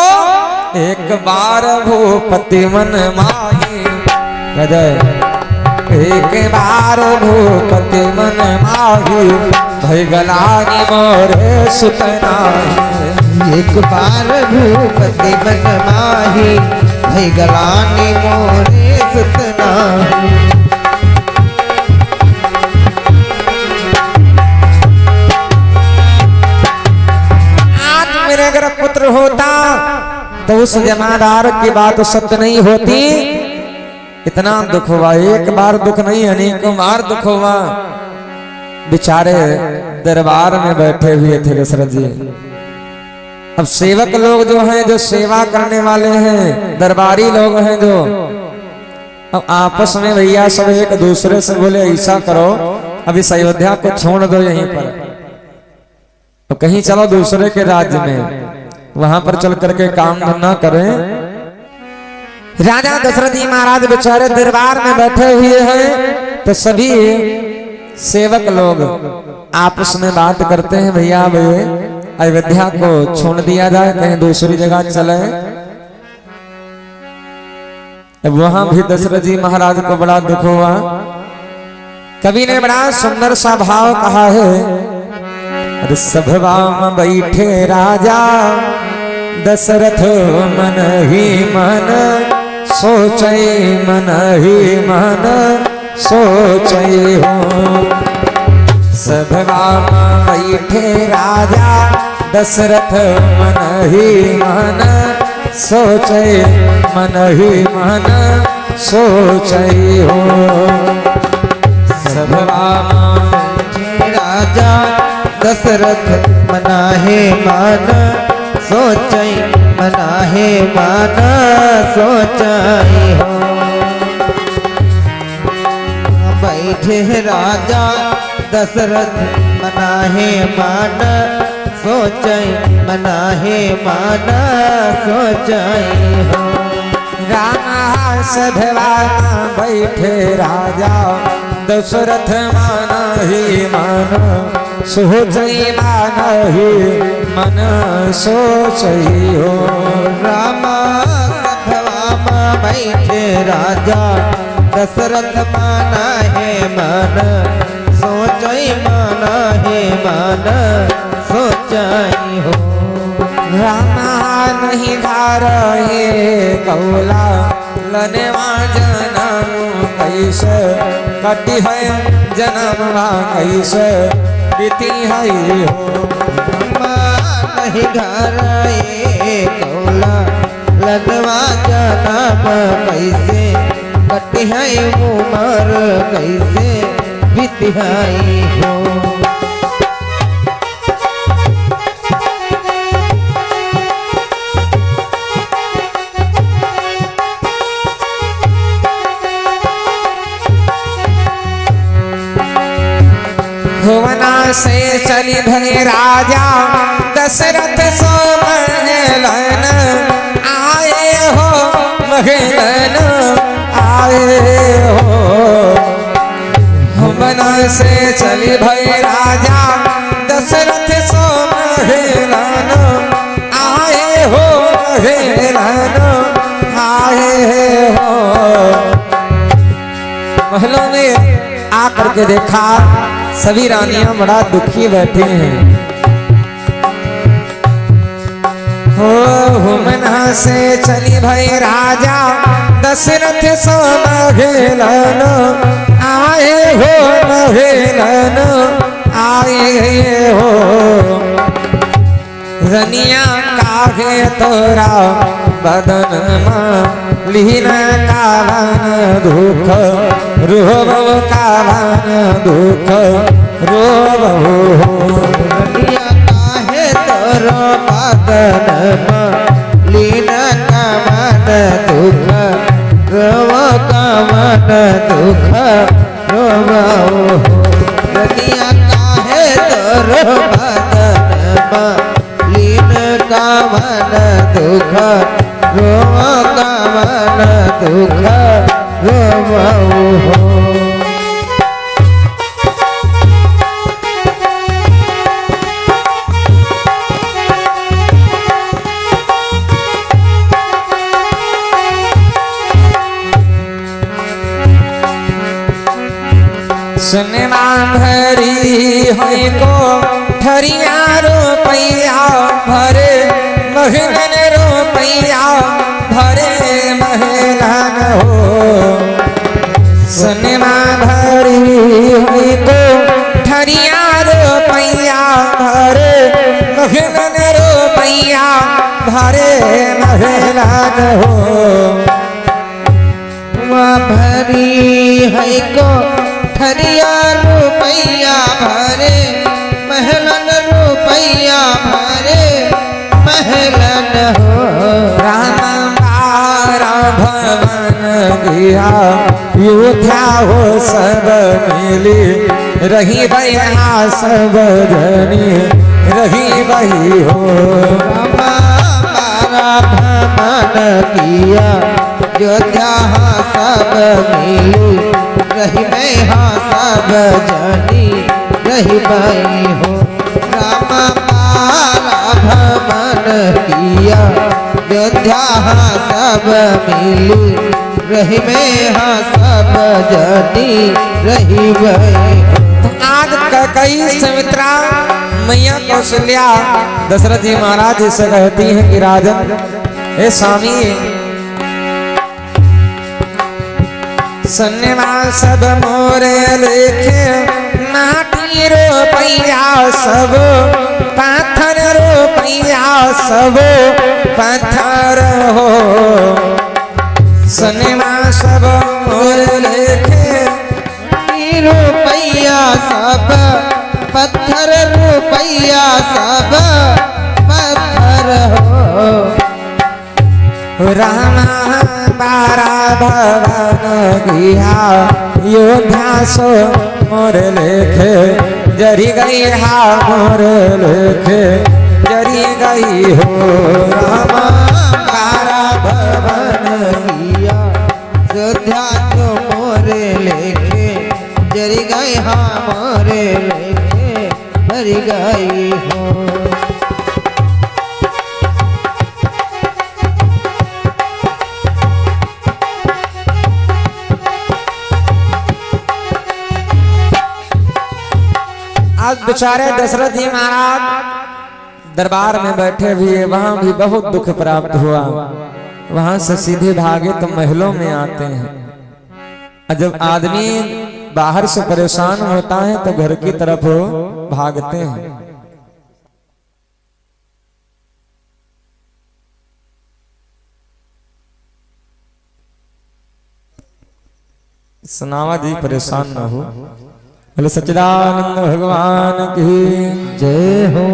एक बार भूपति मन माही, एक बार भूपति मन माही, भई गलानी मोरे सुतना। एक बार भूपति मन माही, भई गलानी मोरे सुतना। आज मेरे अगर पुत्र होता तो उस जमादार की बात सत्य नहीं होती। इतना दुख हुआ, एक बार दुख नहीं अनेकों बार दुख हुआ। बेचारे दरबार में बैठे हुए थे दशरथ जी। अब सेवक लोग जो हैं, जो सेवा करने वाले हैं, दरबारी लोग हैं जो, अब आपस में भैया सब एक दूसरे से बोले ऐसा करो, अब इस अयोध्या को छोड़ दो यहीं पर, तो कहीं चलो दूसरे के राज्य में, वहां पर चल करके काम धंधा करें। राजा दशरथ जी महाराज बेचारे दरबार में बैठे हुए हैं, तो सभी सेवक लोग आपस में बात करते हैं भैया भैया अयोध्या को छोड़ दिया जाए, कहीं दूसरी जगह चले। वहां भी दशरथ जी महाराज को बड़ा दुख हुआ। कवि ने बड़ा सुंदर सा भाव कहा है, अरे सभवा में बैठे राजा दशरथ मन ही मन सोचे, मन ही मन सोचे हो। सभवा में बैठे राजा दशरथ मन ही मन सोचे, मन ही मन सोचे हो। सभवा में राजा दशरथ मना है मान सोचई मना है मान सोचई हो बैठे राजा दशरथ मना है मान सोचई मना है मान सोचई हो राम सधवा बैठे राजा दशरथ मान ही मन सोचई मान ही मन सोचई हो राम सधवा बैठे राजा दशरथ माना है मन सोचई माना है मन सोचई हो रामा नहीं घर हे कौला लनवा जनम कैसे कटी है जन्मवा कैसे बीती है हो नहीं घर ये कौला लनवा जनम कैसे कटी है उमर कैसे बीती है हो भुवना से चली भय राजा दशरथ सो महलन आए हो महलन आए हो भुवना से चली भय राजा दशरथ सो महलन आए हो महलन आए हो महलों में आकर के देखा सभी रानियां बड़ा दुखी बैठी हैं हो मना से चली भई राजा दशरथ सो महलन आए हो महलन आए हो रनिया काहे तोरा बदन में लीन कावन दुख रोब कावन दुख रोब रनिया काहे तोरा बदन में लीन कावन दुख रोब कावन दुख रोब रनिया काहे तोरा बदन में लीन कावन दुख रोब कावन दुख रोब हो सुनवा भरी होई को ठरिया रुपैया भरे महलन रुपैया भरे महलन हो सुनवा भरी होई को ठरिया रुपैया भरे महलन रुपैया भरे महलन हो भरी है को ठरिया रुपैया भरे महलन रुपैया भरे महलन हो राम बारा भवन गया योध्या हो सब मिली रही बया सब जनी रही बही हो हमारा भवन किया योध्या सब मिली रही मैं सब जनी रही बही हो राम मारा भवन किया योध्या सब मिली रही मैं सब जनी रही बही तो आज कई सुमित्रा मैया कौशल्या दशरथ जी महाराज जी से कहती हैं कि राजन हे स्वामी सन्निवा सब मोरे लेखे माटी रुपैया सब पाथर रुपैया सब पाथर हो सन्निवा सब मोरे लेखे रुपैया सब पत्थर रुपैया सब पत्थर हो। राम बारा भवन किया योद्धा सो मोर लेखे जरी गई हा मोर लेखे जरी गई हो। राम बारा भवन किया योद्धा सो मोरे लेखे जरी गई हा मोरे लेखे भरी गई हो। आज बेचारे दशरथ जी महाराज दरबार में बैठे हुए, वहां भी बहुत दुख प्राप्त हुआ। वहां से सीधे भागे तो महलों में आते हैं। और जब आदमी बाहर से परेशान होता है तो घर की तरफ भागते हैं। सुनावा जी परेशान ना हो। बोले सच्चिदानंद भगवान की जय हो।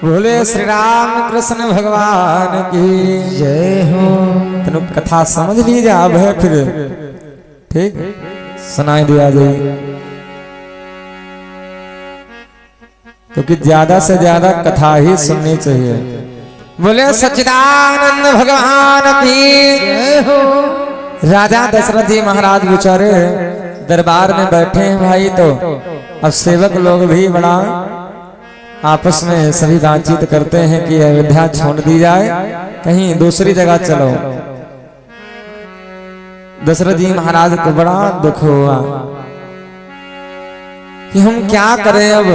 बोले श्री राम कृष्ण भगवान की जय हो। तेन कथा समझ लीजिए। अब है फिर ठीक सुनाई दिया जाए, क्योंकि ज्यादा से ज्यादा कथा ही सुननी चाहिए। बोले सच्चिदानंद भगवान की जय हो। राजा दशरथ जी महाराज बेचारे दरबार में बैठे हैं भाई। तो अब सेवक लोग भी बड़ा आपस में सभी बातचीत करते हैं कि अयोध्या छोड़ दी जाए, कहीं दूसरी जगह चलो। दशरथ जी महाराज को बड़ा दुख हुआ कि हम क्या करें। अब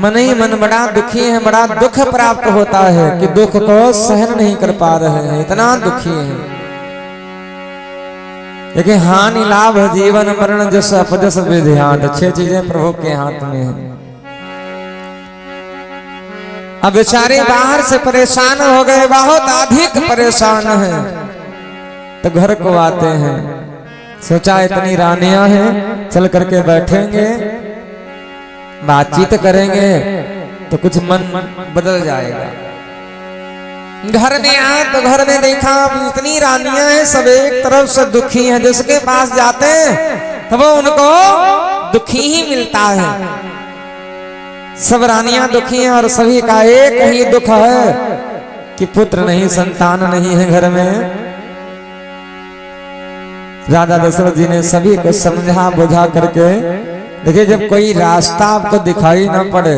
मन ही मन बड़ा दुखी है, बड़ा दुख प्राप्त होता है कि दुख को सहन नहीं कर पा रहे हैं, इतना दुखी है। लेकिन हानि लाभ जीवन मरण जस अपजस विधियात, अच्छी चीजें प्रभु के हाथ में है। अब बेचारे बाहर से परेशान हो गए, बहुत अधिक परेशान हैं। तो घर को आते हैं, सोचा इतनी रानियां हैं, चल करके बैठेंगे, बातचीत करेंगे तो कुछ मन बदल जाएगा। घर में आए तो घर में देखा इतनी रानियां हैं, सब एक तरफ से दुखी हैं। जिसके पास जाते हैं तो वो उनको दुखी ही मिलता है। सब रानियां दुखी हैं और सभी का एक ही दुख है कि पुत्र नहीं, संतान नहीं है घर में। राजा दशरथ जी ने सभी को समझा बुझा करके, देखिए जब कोई रास्ता आपको दिखाई ना पड़े,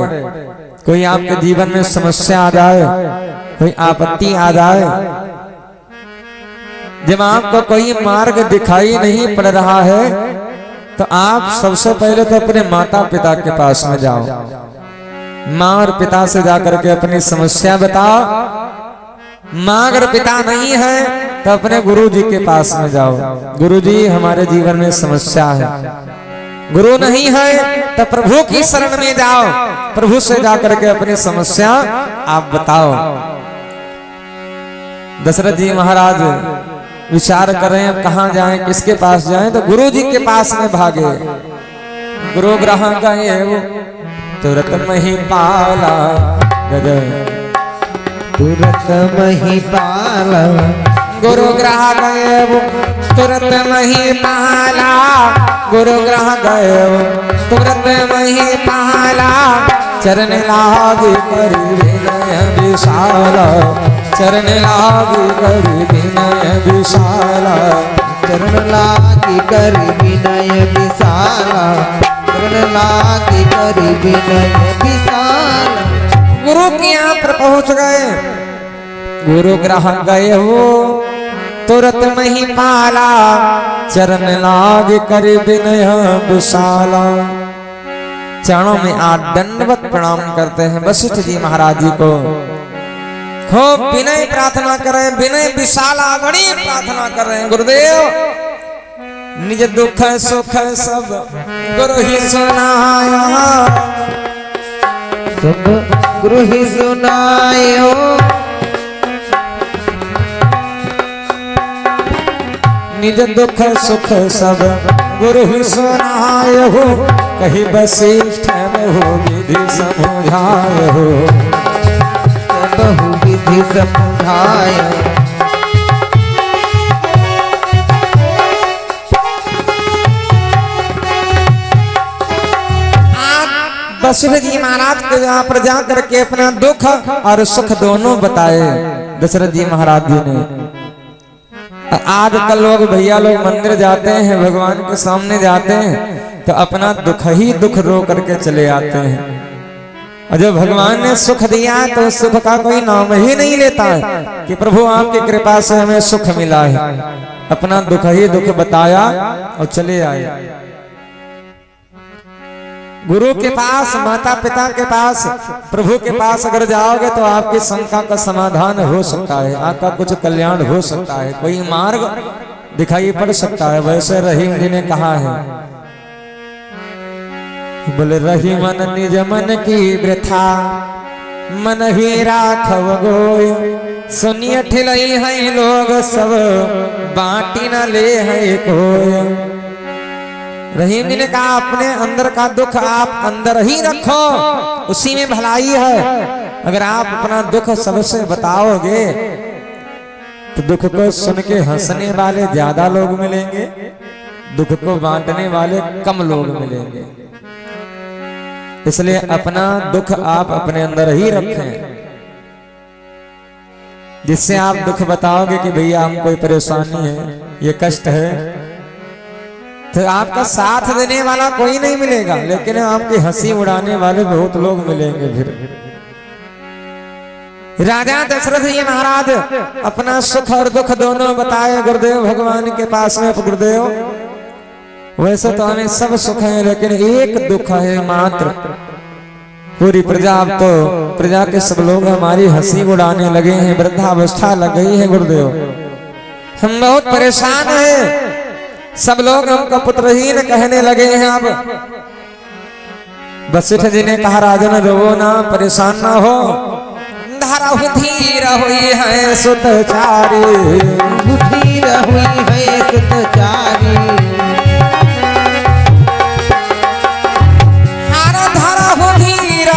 कोई आपके जीवन में समस्या आ जाए, कोई आपत्ति आ जाए, जब आपको कोई मार्ग दिखाई नहीं पड़ रहा है तो आप सबसे पहले तो अपने माता पिता के पास में जाओ। माँ और पिता से जाकर के अपनी समस्या बताओ। माँ अगर पिता नहीं है तो अपने गुरु जी के पास में जाओ, गुरु जी हमारे जीवन में समस्या है। गुरु नहीं है तो प्रभु की शरण में जाओ, प्रभु से जाकर के अपनी समस्या आप बताओ। दशरथ जी महाराज विचार कर रहे हैं कहाँ जाएं, किसके पास जाएं, तो गुरु जी के पास में भागे। गुरु ग्रह गए वो तुरत महिपाला गजय, तुरत महिपाला गुरु ग्रह गए वो तुरत महिपाला, गुरु ग्रह गए वो तुरत महिपाला। चरण लागी कर विनय विशाला, चरण लागी कर विनय विशाला, चरण लागी कर विनय विशाला, चरण लागी कर विनय विशाला। गुरु के यहाँ पर पहुंच गए। गुरु ग्रह गए हो तुरत महिपाला, चरण लाग कर विनय विशाला। चरणों में आज दंडवत प्रणाम करते हैं वशिष्ठ जी महाराज जी को। खूब विनय प्रार्थना करें, विनय विशाला बड़ी प्रार्थना कर रहे हैं। गुरुदेव निज दुख सुख सब गुरु ही सुनाया, सब गुरु ही सुनायो। निज दुख सुख सब गुरु ही सुनायो, कही वशिष्ठ बहु विधि समझायो, बहु विधि समझायो। दशरथ जी महाराज के यहाँ पर जा करके अपना दुख और सुख दोनों बताए दशरथ जी महाराज जी ने। आजकल लोग भैया लोग मंदिर जाते हैं, भगवान के सामने जाते हैं तो अपना दुख ही दुख रो करके चले आते हैं, और जब भगवान ने सुख दिया है तो सुख का कोई नाम ही नहीं लेता है कि प्रभु आपकी कृपा से हमें सुख मिला है। अपना दुख ही दुख बताया और चले आए। गुरु के पास, माता पिता के पास, प्रभु के पास अगर जाओगे तो आपकी शंका का समाधान हो सकता है, आपका कुछ कल्याण हो सकता है, कोई मार्ग दिखाई पड़ सकता है। वैसे रहीम जी ने कहा है, बोले रही मन निज मन की वृथा, मन ही राखव गोय, सुनिए ठिलई है लोग सब, बाटी न ले है कोय। रहीम जी ने कहा अपने अंदर का दुख आप अंदर ही रखो, उसी में भलाई है। अगर आप अपना दुख सबसे बताओगे तो दुख को सुन के हंसने वाले ज्यादा लोग मिलेंगे, दुख को बांटने वाले कम लोग मिलेंगे। इसलिए अपना दुख आप अपने अंदर ही रखें, जिससे आप दुख बताओगे कि भैया हम कोई परेशानी है, ये कष्ट है, तो आपका साथ देने वाला कोई नहीं मिलेगा, लेकिन आपकी हंसी उड़ाने वाले बहुत लोग मिलेंगे। फिर राजा दशरथ जी महाराज अपना सुख और दुख दोनों बताए गुरुदेव भगवान के पास में। गुरुदेव वैसे तो हमें सब सुख है, लेकिन एक दुख है मात्र, पूरी प्रजा, अब तो प्रजा के सब लोग हमारी हंसी उड़ाने लगे हैं, वृद्धावस्था लग गई है गुरुदेव, हम बहुत परेशान हैं, सब लोग हमको पुत्रहीन कहने लगे हैं। अब वशिष्ठ जी ने कहा राजन रो ना, परेशान ना हो, धरहु धीर हुई है सुतचारी, धीर हुई है सुतचारी, हर धरहु धीर,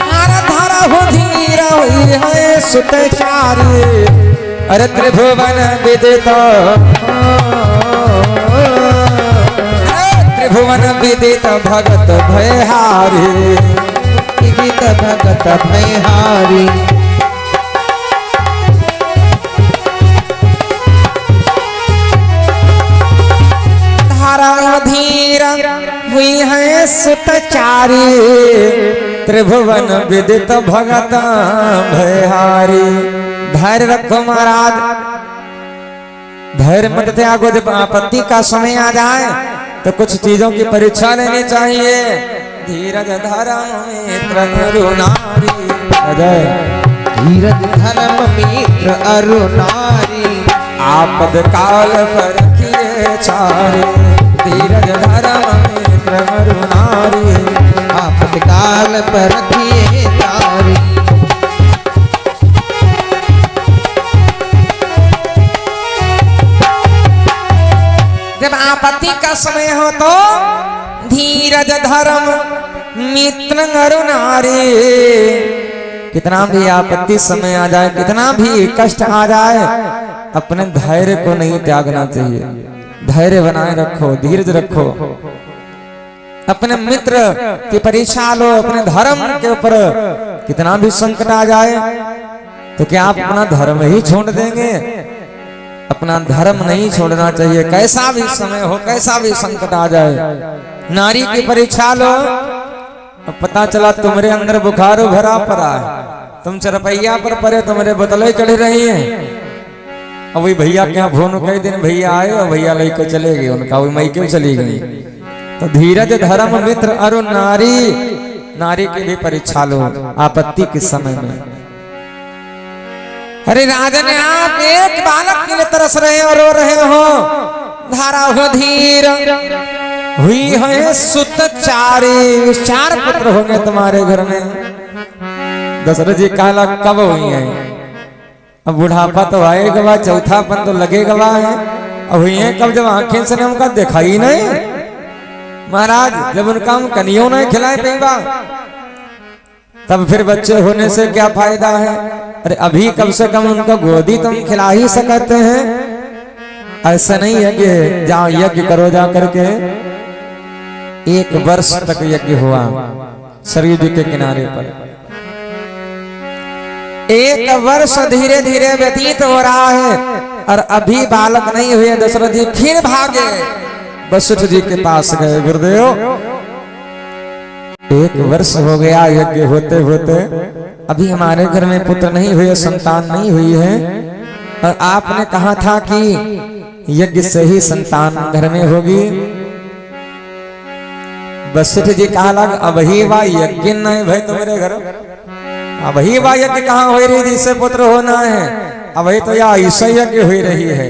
हर धरहु धीर हुई है सुतचारी, अरे त्रिभुवन विदित, त्रिभुवन विदित भगत भयहारी, विदित भगत भयहारी। धारा धीर हुई है सुतचारी, त्रिभुवन विदित भगत भयहारी। धैर्य रखो महाराज, धैर्य मत त्यागो। जब आपत्ति का समय आ जाए तो कुछ चीजों की परीक्षा लेनी चाहिए। धीरज धर्म मित्र अरुणारी, धीरज धर्म मित्र अरुणारी, आपद काल पर रखिए चारी, धीरज धर्म मित्र अरुणारी, आपद काल पर रखिए चारी। जब आपत्ति का समय हो तो धीरज धर्म मित्र अरुणारी। कितना भी आपत्ति समय आ जाए, कितना भी कष्ट आ जाए, अपने धैर्य को नहीं त्यागना चाहिए। धैर्य बनाए रखो, धीरज रखो, अपने मित्र की परीक्षा लो। अपने धर्म के ऊपर कितना भी संकट आ जाए तो क्या आप अपना धर्म ही छोड़ देंगे? अपना धर्म नहीं छोड़ना चाहिए, कैसा भी समय हो, कैसा भी संकट आ जाए। नारी की परीक्षा लो, पता चला तुम्हारे अंदर बुखार भरा पड़ा है, तुम चरपैया पर पड़े, तुम्हारे बतले चढ़ रही हैं। और वही भैया क्या फोन कई दिन भैया आए और भैया लेकर चले गए, उनका वही मई क्यों चली गई। तो धीरज धर्म मित्र अरुण नारी, नारी की भी परीक्षा लो आपत्ति के समय में। अरे राजन, आप एक बालक के लिए तरस रहे हो, रो रहे हो, धारा धीर हुई है सुत चारी, 4 पुत्र होंगे तुम्हारे घर में। दशरथ जी कहला कब हुई है? अब बुढ़ापा तो आएगा, चौथापन तो लगेगा है। अब हुई है कब? जब आंखें से उनका देखा ही नहीं महाराज, जब उनका हम कनियों नहीं खिलाए पीवा, तब फिर बच्चे होने से क्या फायदा है? अरे अभी कम से कम उनको गोदी तुम खिला ही सकते हैं। ऐसा नहीं है कि जाओ यज्ञ करो जा करके। 1 वर्ष तक यज्ञ हुआ सरयू जी के किनारे पर। 1 वर्ष धीरे धीरे व्यतीत हो रहा है और अभी बालक नहीं हुए। दशरथ जी फिर भागे, वशिष्ठ जी के पास गए। गुरुदेव 1 वर्ष हो गया यज्ञ होते होते, अभी हमारे घर में पुत्र नहीं हुए, संतान नहीं हुई है, और आपने कहा था कि यज्ञ से ही संतान घर में होगी। वशिष्ठ जी कहा लग अब ही वा यज्ञ नहीं भाई तुम्हारे घर, अब ही वा यज्ञ कहाँ हो रही जिससे पुत्र होना है? अब तो या ऐसा यज्ञ हो रही है।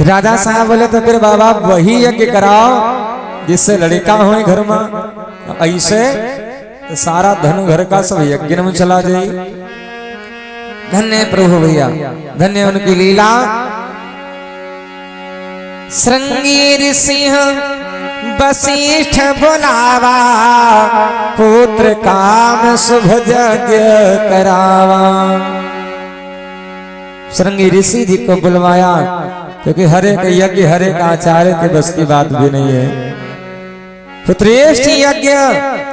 राजा साहब बोले तो फिर बाबा वही यज्ञ कराओ जिससे लड़का हो घर में। ऐसे तो सारा धन घर का सब यज्ञ में चला जाए। धन्य प्रभु भैया, धन्य उनकी लीला। श्रृंगी सिंह वशिष्ठ बुलावा, पुत्र काम शुभ यज्ञ करावा। श्रृंगी ऋषि जी को बुलवाया, क्योंकि हर एक यज्ञ हर एक आचार्य के बस की बात भी नहीं है। पुत्रेष्ठ यज्ञ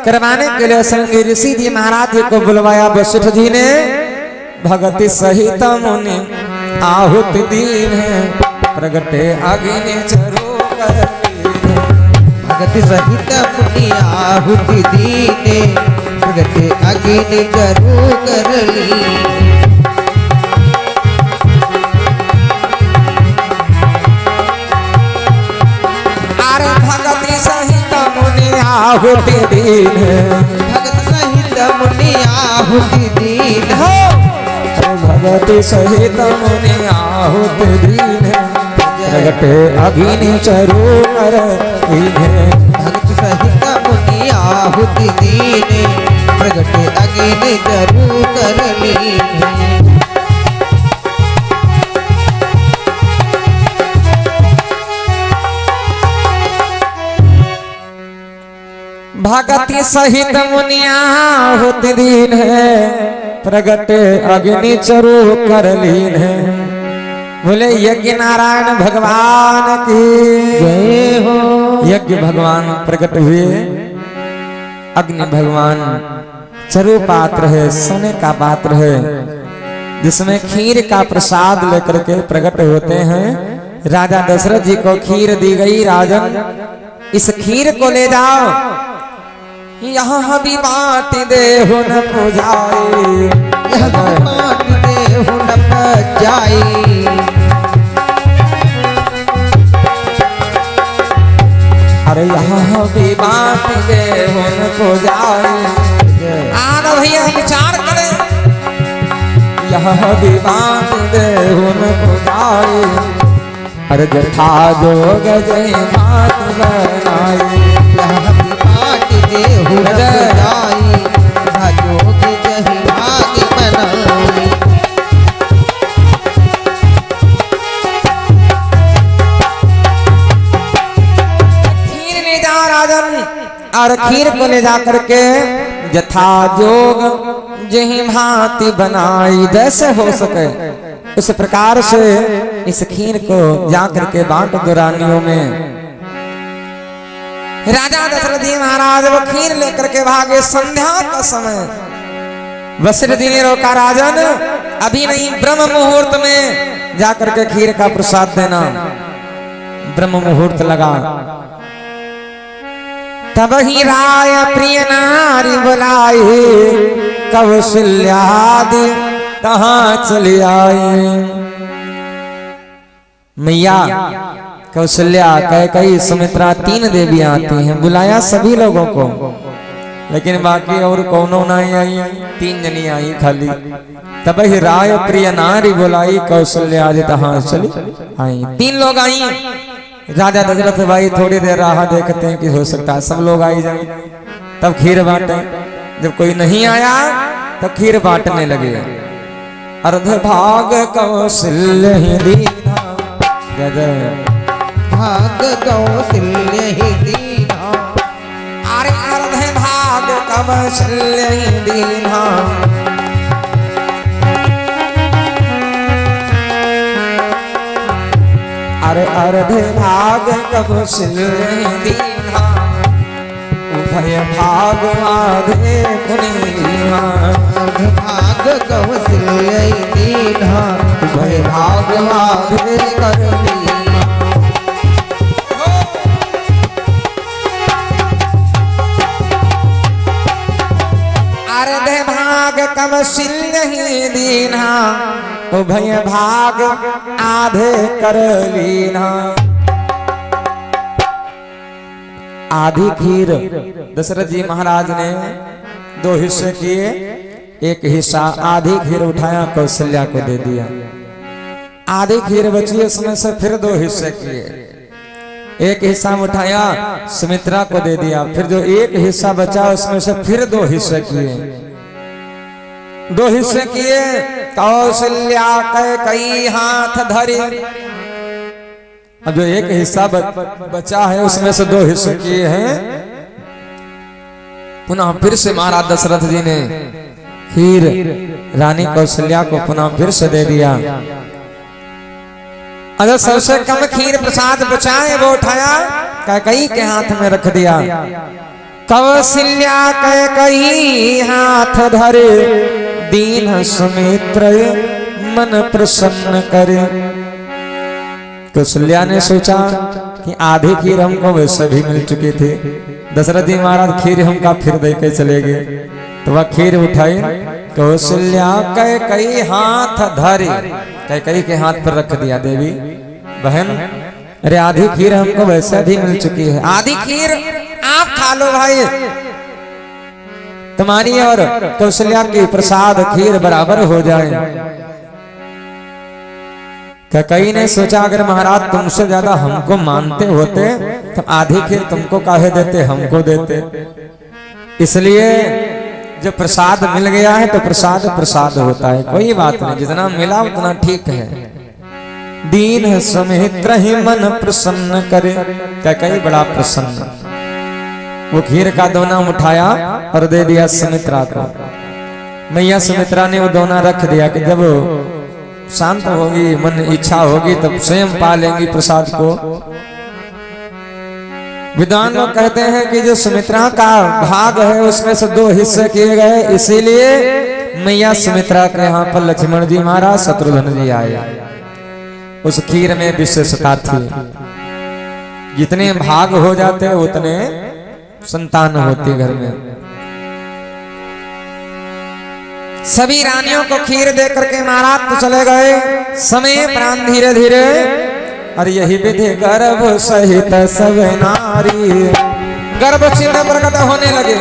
करवाने के लिए श्रृंगी ऋषि जी महाराज जी को बुलवाया। वशिष्ठ जी ने भगति सहित मुनि आहुति दीन है, प्रगटे अग्नि चरो कर। भगति सहित मुनि आहुति दीने, प्रगटे अग्नि चरो कर ली। आहुति दीन, भगत सहित मुनि आहुति दीन हो। भगति सहित मुनि आहुति दीन, प्रगटे अग्नि चरो कर लीन। भगत सहित मुनि आहुति दीन, प्रगटे अग्नि चरो कर लीन। भगति सहित मुनिया आहुति दीन है, प्रगटे अग्नि चरो कर लीन है। बोले यज्ञ नारायण भगवान की जय हो। यज्ञ भगवान प्रकट हुए। अग्नि भगवान चरु पात्र है, सोने का पात्र है, जिसमें खीर का प्रसाद लेकर के प्रकट होते हैं। राजा दशरथ जी को खीर दी गई। राजन इस खीर को ले जाओ, यहाँ भी बांट दे हो न पुजाई, यहाँ बांट दे हो न पुजाई। अरे यहाँ भी बांट दे हो न पुजाई। आना भैया विचार करें, यहाँ भी बांट दे हो न पुजाई। अरे जथा जोग जय बात बनाई, यहाँ भी बांट दे हो न पुजाई। जोग जय भाग बनाई। खीर ले जा राजन, और खीर को ले जा करके जथा जोग जही भांति बनाई, जैसे हो सके उस प्रकार से इस खीर को जा करके बांट दो रानियों में। राजा दशरथ जी महाराज वो खीर लेकर के भागे। संध्या का समय वशिष्ठ जी ने रोका, राजन अभी नहीं, ब्रह्म मुहूर्त में जाकर के खीर का प्रसाद देना। ब्रह्म मुहूर्त लगा, तब ही राय प्रिय नारी बुलाई, कौशल्यादि कहाँ चली आई। मैया कौशल्या, कैकेयी, सुमित्रा 3 देवियां आती हैं। बुलाया सभी लोगों को, लेकिन बाकी और कौनो नहीं आई, 3 जनी आई खाली। तब ही राय प्रिय नारी बोलाई कौशल्या जी तहाँ चली आई। 3 लोग आई। राजा दशरथ भाई थोड़ी देर राह देखते हैं कि हो सकता है सब लोग आई जाए, तब खीर बांटे। जब कोई नहीं आया तब खीर बांटने लगे। अर्ध भाग कौशल्य ही दीना, जय जय भाग कौशल्य ही दीना। अरे अर्ध भाग कौशल्य ही दीना, अरे अर्ध भाग कौशल्य ही दीना, उभय भाग आधे कुनीना। अर्ध भाग कौशल्य ही दीना, उभय भाग आधे करलीना। अर्ध भाग कौशल्य ही दीना, उभय भाग आधे कर लीना। आधी खीर दशरथ जी महाराज ने 2 हिस्से किए। एक हिस्सा आधी खीर उठाया कौशल्या को दे दिया। आधी खीर बची उसमें से फिर 2 हिस्से किए। एक हिस्सा उठाया सुमित्रा को दे दिया। फिर जो एक हिस्सा बचा उसमें से फिर 2 हिस्से किए। 2 हिस्से किए। कौशल्या कई हाथ धरे। अब जो एक हिस्सा बचा है उसमें से 2 हिस्से किए हैं। पुनः फिर से महाराज दशरथ जी ने खीर रानी कौशल्या को पुनः फिर से दे दिया। अगर सबसे कम खीर प्रसाद बचाए वो उठाया कैकेयी के हाथ में रख दिया। कौशल्या कैकेयी हाथ धरे, दीन सुमित्र मन प्रसन्न करे। कौशल्या ने सोचा कि आधी खीर हमको वैसे भी मिल चुकी थी, दशरथ जी महाराज खीर हमका फिर दे के चले गए। तो वह खीर उठाई, कौशल्या कैकेयी हाथ धरे, कैकेयी के हाथ पर रख दिया। देवी बहन, अरे आधी खीर हमको वैसे भी मिल चुकी है, आधी खीर आप खा लो भाई। तुम्हारी और कौशल्या की प्रसाद खीर बराबर हो जाए। कैकेयी ने सोचा अगर महाराज तुमसे ज्यादा हमको मानते होते तो आधी खीर तुमको काहे देते, हमको देते। इसलिए जो प्रसाद मिल गया है तो प्रसाद प्रसाद होता है, कोई बात नहीं, जितना मिला उतना ठीक है। दीन सुमित्र ही मन प्रसन्न करे। कैकेयी बड़ा प्रसन्न। वो खीर का दोना उठाया और दे दिया सुमित्रा को। मैया सुमित्रा ने वो दोना रख दिया कि जब शांत होगी, मन इच्छा होगी तब स्वयं पा लेंगी प्रसाद को। विद्वान लोग कहते हैं कि जो सुमित्रा का भाग है उसमें से 2 हिस्से किए गए, इसीलिए मैया सुमित्रा के यहाँ पर लक्ष्मण जी महाराज शत्रुघ्न जी आए। उस खीर में विशेषता थी, जितने भाग हो जाते उतने संतान होती घर में। सभी रानियों को खीर दे करके महाराज तो चले गए। समय प्राण धीरे धीरे, और यही विधि गर्भ सहित सब नारी, गर्भ चिन्ह प्रकट होने लगे।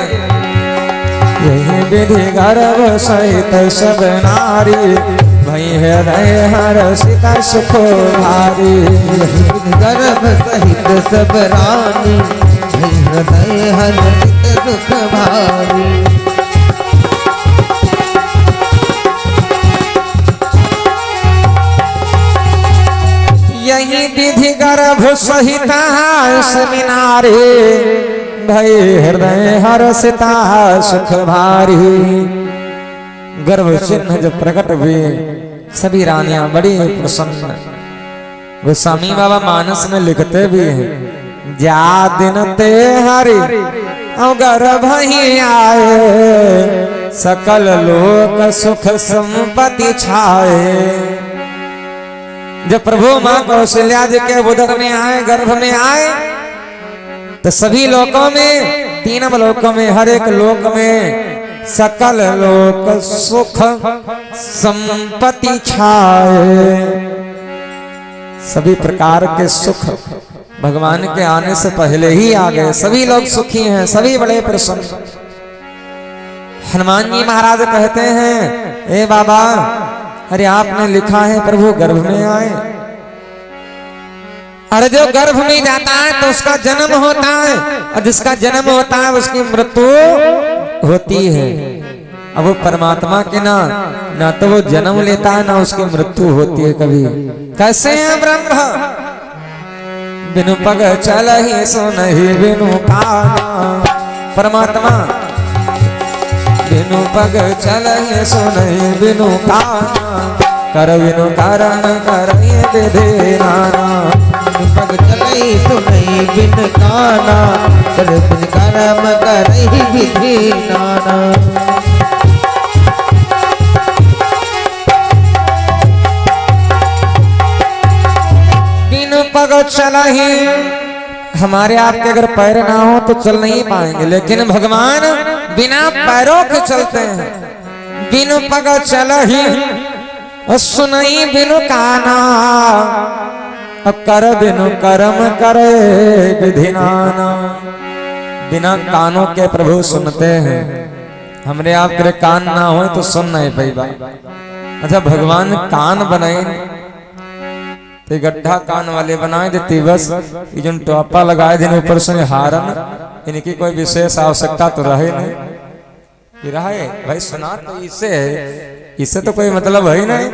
यही विधि गर्भ सहित सब नारी, भई हृदय हर्षित सुख भारी। गर्भ सहित सब रानी, भई हृदय हर्षित सुख भारी। यही विधि गर्भ सहित समिनारे, भई हृदय हर्षिता सुख भारी। गर्भ चिन्ह जब प्रकट हुए सभी रानियां बड़ी प्रसन्न। गोस्वामी बाबा मानस में लिखते भी हैं, जा दिन ते हरि गर्भ ही आए, सकल लोक सुख संपत्ति छाए। जब प्रभु मां कौशल्या जी के उदर में आए, गर्भ में आए, तो सभी लोकों में, 3 लोकों में, हर एक लोक में सकल लोक सुख संपत्ति छाए। सभी प्रकार के सुख भगवान के आने से पहले ही आ गए। सभी लोग सुखी हैं, सभी बड़े प्रसन्न। हनुमान जी महाराज कहते हैं, ए बाबा, अरे आपने लिखा है प्रभु गर्भ में आए। अरे जो गर्भ में जाता है तो उसका जन्म होता है, और जिसका जन्म होता है उसकी मृत्यु होती है। अब वो परमात्मा के ना तो वो जन्म लेता है, ना उसकी मृत्यु होती है कभी। कैसे है ब्रह्म? बिनु पग चल ही सुनहि बिनु काना। परमात्मा बिनु पग चल ही सुनहि बिनु काना, कर बिनु कारण करहि विधि नाना। पग चलई सुनई बिन काना, कर बिन कर्म करहि विधि नाना। बिनु पग चलहि, हमारे आपके अगर पैर ना हो तो चल नहीं पाएंगे, लेकिन भगवान बिना पैरों के चलते हैं। बिनु पग चलहि सुनई बिनु काना, कर बिनु कर्म करे विधि नाना। बिना कानों के प्रभु सुनते हैं, हमरे आपके कान ना हो तो सुन नहीं पाएगा। अच्छा, भगवान कान बनाए तो गड्ढा कान वाले बनाए देती, बस ये जो टोपा लगाए दिन ऊपर से हारन, इनकी कोई विशेष आवश्यकता तो रहे नहीं कि रहे भाई सुना तो इससे तो कोई मतलब है नहीं।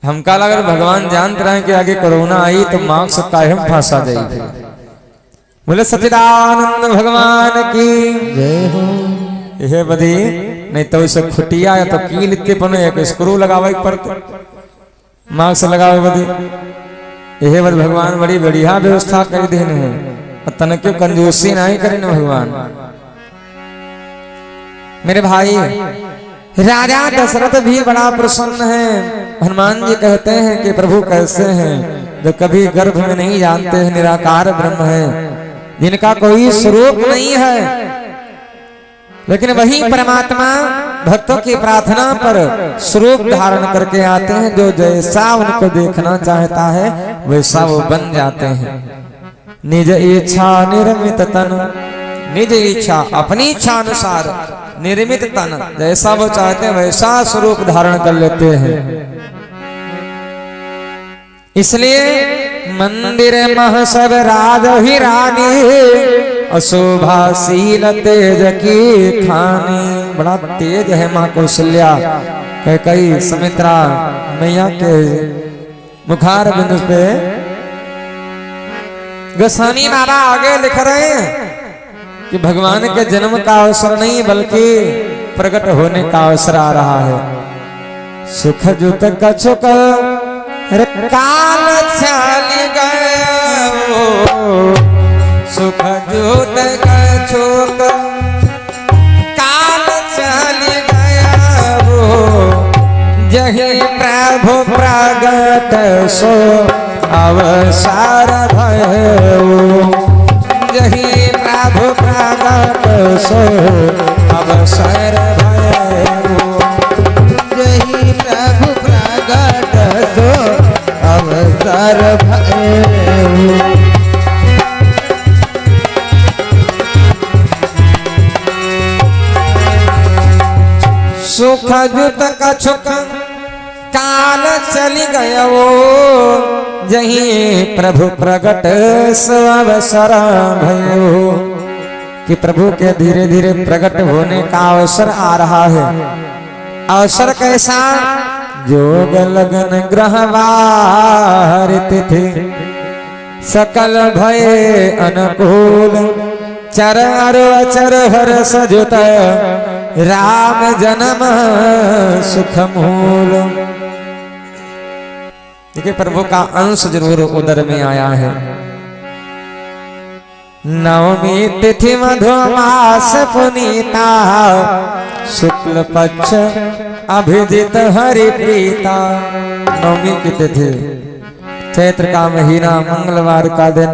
हम कल अगर भगवान जानते रहे कि आगे कोरोना आई तो मार्क्स कायम फंसा जाएगी। बोले सच्चिदानंद भगवान की जय हो। यह बदी नहीं तो इसे खुटिया या तो कील इतने बने एक स्क्रू लगावे पर मार्क्स लगावे बदी। यह बद भगवान बड़ी बढ़िया व्यवस्था कर देने हैं, तन क्यों कंजूसी नहीं करें भगवान। मेरे भाई, राजा दशरथ भी बड़ा प्रसन्न है। हनुमान जी कहते हैं कि प्रभु कैसे हैं, जो कभी गर्भ में नहीं जानते हैं, निराकार ब्रह्म है, जिनका कोई स्वरूप नहीं है, लेकिन वही परमात्मा भक्तों की प्रार्थना पर स्वरूप धारण करके आते हैं। जो जैसा उनको देखना चाहता है वैसा वो बन जाते हैं। निज इच्छा निर्मित तन, निज इच्छा अपनी इच्छा अनुसार निर्मित तन, जैसा वो चाहते हैं वैसा स्वरूप धारण कर लेते हैं। इसलिए मंदिर मह सब राज ही रानी, अशोभाशील तेज की खानी। बड़ा तेज है माँ कौशल्या, कई सुमित्रा मैया के मुखार बिंदु पे गोसानी बाबा आगे लिख रहे हैं कि भगवान के जन्म का अवसर नहीं बल्कि प्रकट होने का अवसर आ रहा है। सुख जुत कछुक काल चल गए, सुख जुत कछुक काल चल गया, जही प्रभु प्रगट सो अवसर भयो, जही प्रभु प्रगट सो अवसर भयो, जही प्रभु प्रगट सो अवसर भयो। सुख जुत कछुक काल चली गयो, जही प्रभु प्रगट सो अवसर भयो। कि प्रभु के धीरे धीरे प्रकट होने का अवसर आ रहा है। अवसर कैसा? जोग लगन ग्रहवार तिथि, सकल भय अनुकूल, चर अर अचर हर्ष जुत, राम जन्म सुख मूल। देखिए प्रभु का अंश जरूर उदर में आया है। नवमी तिथि मधुमास पुनीता, शुक्ल पक्ष अभिजित हरि प्रीता। नवमी की तिथि चैत्र का महीना, मंगलवार का दिन,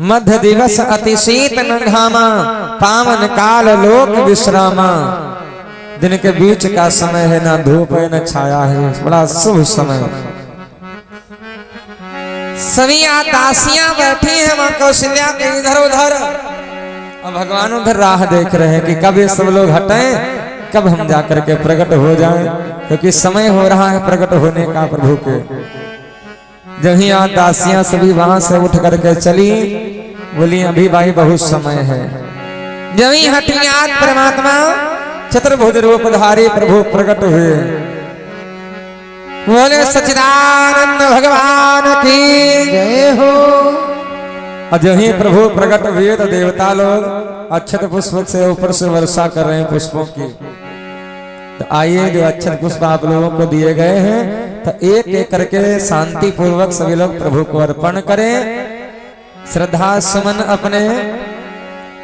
मध्य दिवस अति शीत न घामा, पावन काल लोक विश्रामा। दिन के बीच का समय है, ना धूप है न छाया है, बड़ा शुभ समय। सभी दासियां बैठी हैं मां कौशल्या के इधर उधर, अब भगवान उधर राह देख रहे हैं कि कब ये सब लोग हटें, कब हम जाकर के प्रकट हो जाएं, क्योंकि समय हो रहा है प्रकट होने का प्रभु के। जब ही यहाँ दासियां सभी वहां से उठ करके चली, बोली अभी भाई बहुत समय है। जब ही हटियात परमात्मा चतुर्भुज रूपधारी प्रभु प्रकट हुए। बोले सच्चिदानंद भगवान की जय हो। और जब ही प्रभु प्रकट हुए तो देवता लोग अक्षत पुष्प से ऊपर से वर्षा कर रहे हैं पुष्पों की। तो आइए जो अक्षत पुष्प आप लोगों को दिए गए हैं, तो एक एक करके शांति पूर्वक सभी लोग प्रभु को अर्पण करें। श्रद्धा सुमन अपने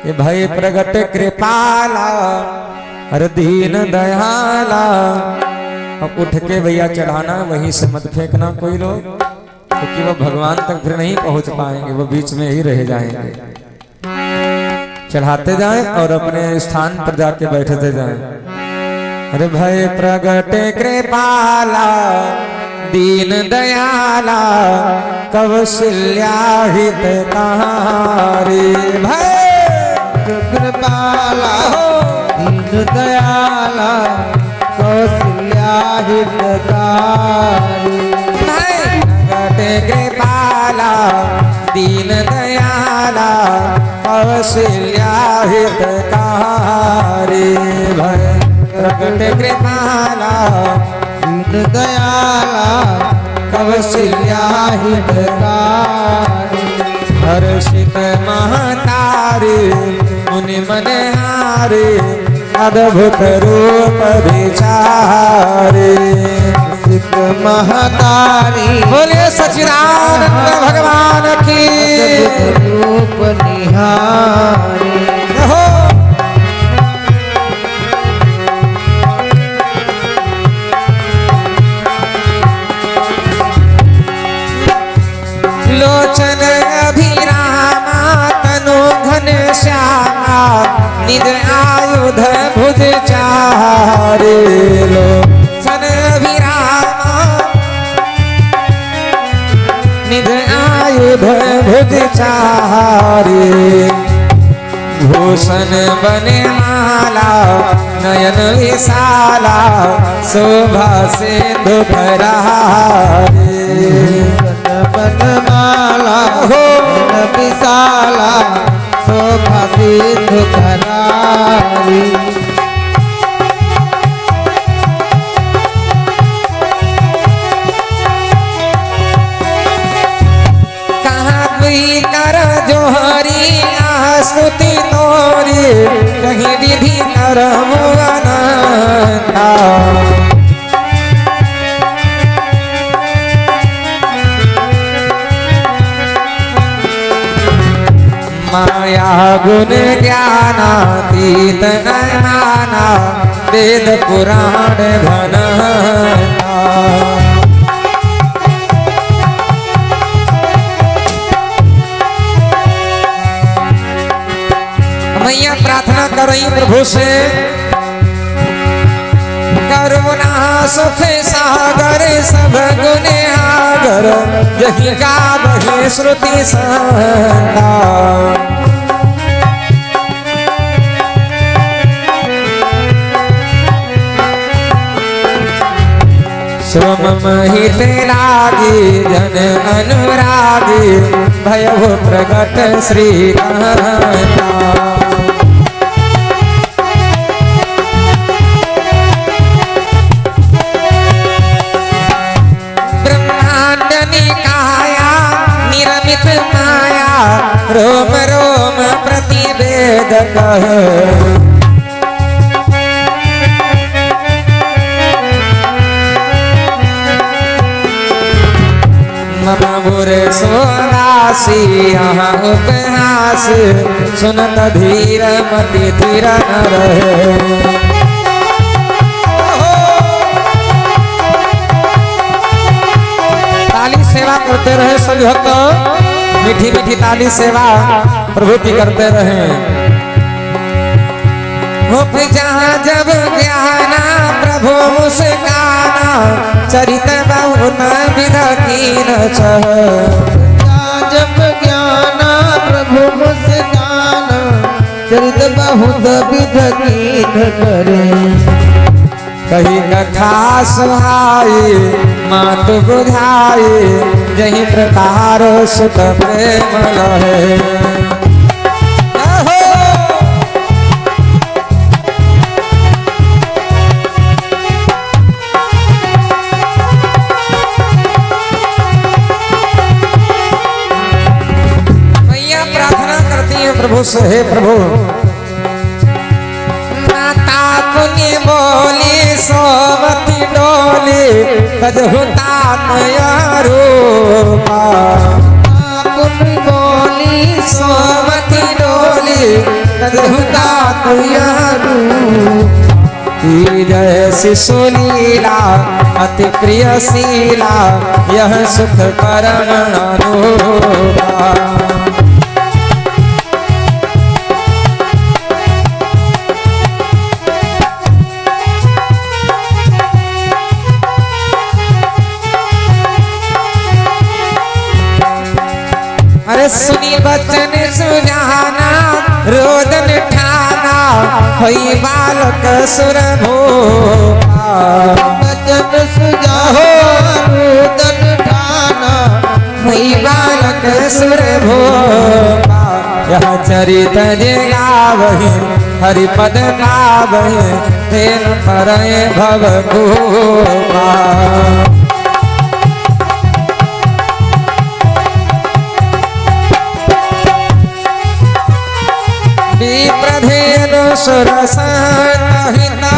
ये भय प्रगट कृपाला हर दीन दयाला। अब उठ के भैया चढ़ाना, वहीं से मत फेंकना कोई लोग, क्योंकि वो भगवान तक फिर नहीं पहुंच पाएंगे, वो बीच में ही रह जाएंगे। चढ़ाते जाएं और अपने स्थान पर जाके बैठते जाएं। अरे भय प्रगट कृपाला दीन दयाला कौशल्या हितकारी। भय कृपाला दीन दयाला कौशल्या हितकारी। कृपाला दीन दयाला कौशल्या हितकारी। भय प्रगट कृपाला दीन दयाला कौशल्या हितकारी। हर्षित महतारी मुनि मनहारी अद्भुत रूप विचारी। सिद्ध महतारी बोले सच्चिदानंद भगवान की रूप निहारी। हो। लोचन अभिरामा तनु घन श्यामा निज आयुध भुज चारे। लोचन अभिरामा निज आयुध भुज चारे। भूषण बने माला नयन विशाला शोभा सिंधु भरारे। बनमाला हो विशाला शोभा सिंधु करारी। कहाँ कोई कर जोहरी स्तुति तोरी कहीं विधि करम अनंता। माया गुण ज्ञानातीत नाना वेद पुराण घनता। मैया प्रार्थना कर रही प्रभु से, करुणा सुख सागर सब गुण आगर यही का बही श्रुति संता। सोम महित लागी जन अनुरागी भयो प्रगट श्री कांता। रोम रोम प्रतिवेद कह। मम बुरे सोदासी यहाँ उपहास सुनत धीर मति धीर न रहे। ताली सेवा करते रहे सभी भक्त, मीठी मीठी ताली सेवा प्रभु की करते रहे। जहाँ जब ज्ञाना प्रभु मुस्काना चरित बहुत विधकीन छह। जब ज्ञाना प्रभु मुस्काना बहुत विध कीन करे। कही कथा सुहाई मात बुझाई जही प्रकार सुत प्रेम लहे। मैया प्रार्थना करती है प्रभु से, हे प्रभु माता पुण्य बोली सोमती डोली तजहुता रूपा। पुण्य बोली सोमती डोली तजहुता रूपा। जय शिशुलीला अति प्रिय शीला यह सुख परम रूपा। अरे सुनी बचन सुजाना रोदन ठाना होई बालक सुर भोपा। बचन सुजाहो रोदन ठाना होई बालक सुर भोपा। यह चरित जे गावहि हरिपद गावहि तेन परय भव गोपा। विप्रधेनु सुरसहिता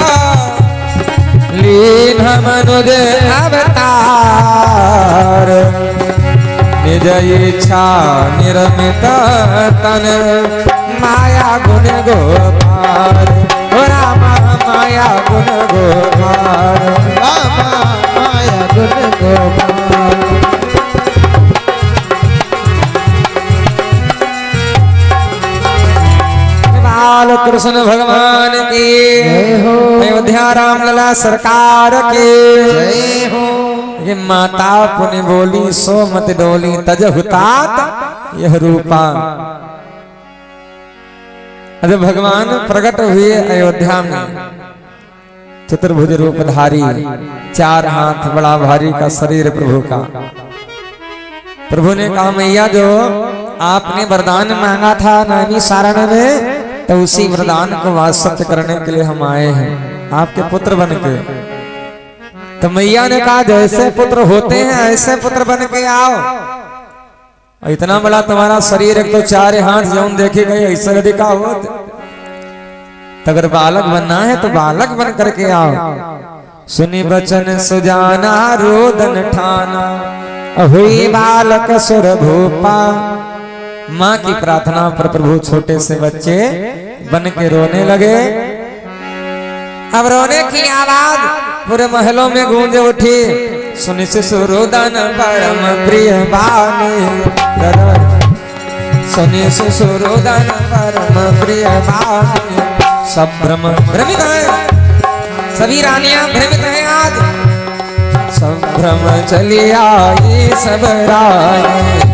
लीन मनुज अवतार। निज इच्छा निर्मित तन माया गुण गोपार। रामा माया गुण गोपार। रामा माया गुण गोपाल। बाल कृष्ण भगवान की जय हो। अयोध्या रामलला सरकार की जय हो। ये माता पुण्य बोली सोमत डोली तजहुतात यह रूपा। अरे भगवान प्रकट हुए अयोध्या में चतुर्भुज रूपधारी, 4 हाथ बड़ा भारी का शरीर प्रभु का। प्रभु ने कहा मैया जो आपने वरदान मांगा था नैनी सारण में, तो उसी वरदान को वास्तव करने के लिए हम आए हैं आपके पुत्र बन के। तो मैया ने कहा जैसे पुत्र होते हैं ऐसे पुत्र बन के आओ। और इतना बड़ा तुम्हारा शरीर, एक तो 4 हाथ जौन देखे गए ऐसा यदि का हो तो अगर बालक बनना है तो बालक बन करके आओ। सुनी बचन सुजाना रोदन ठाना हुई बालक सुर भूपा। माँ की प्रार्थना पर प्रभु छोटे से बच्चे बन के रोने लगे। अब रोने की आवाज पूरे महलों में गूंज उठी। सुनि शिशुरोदन परम प्रिय बानी। सुनि शिशुरोदन परम प्रिय बानी। सब भ्रमित है, सभी रानियां भ्रमित हैं आज। सब भ्रम चली आई सब रानी।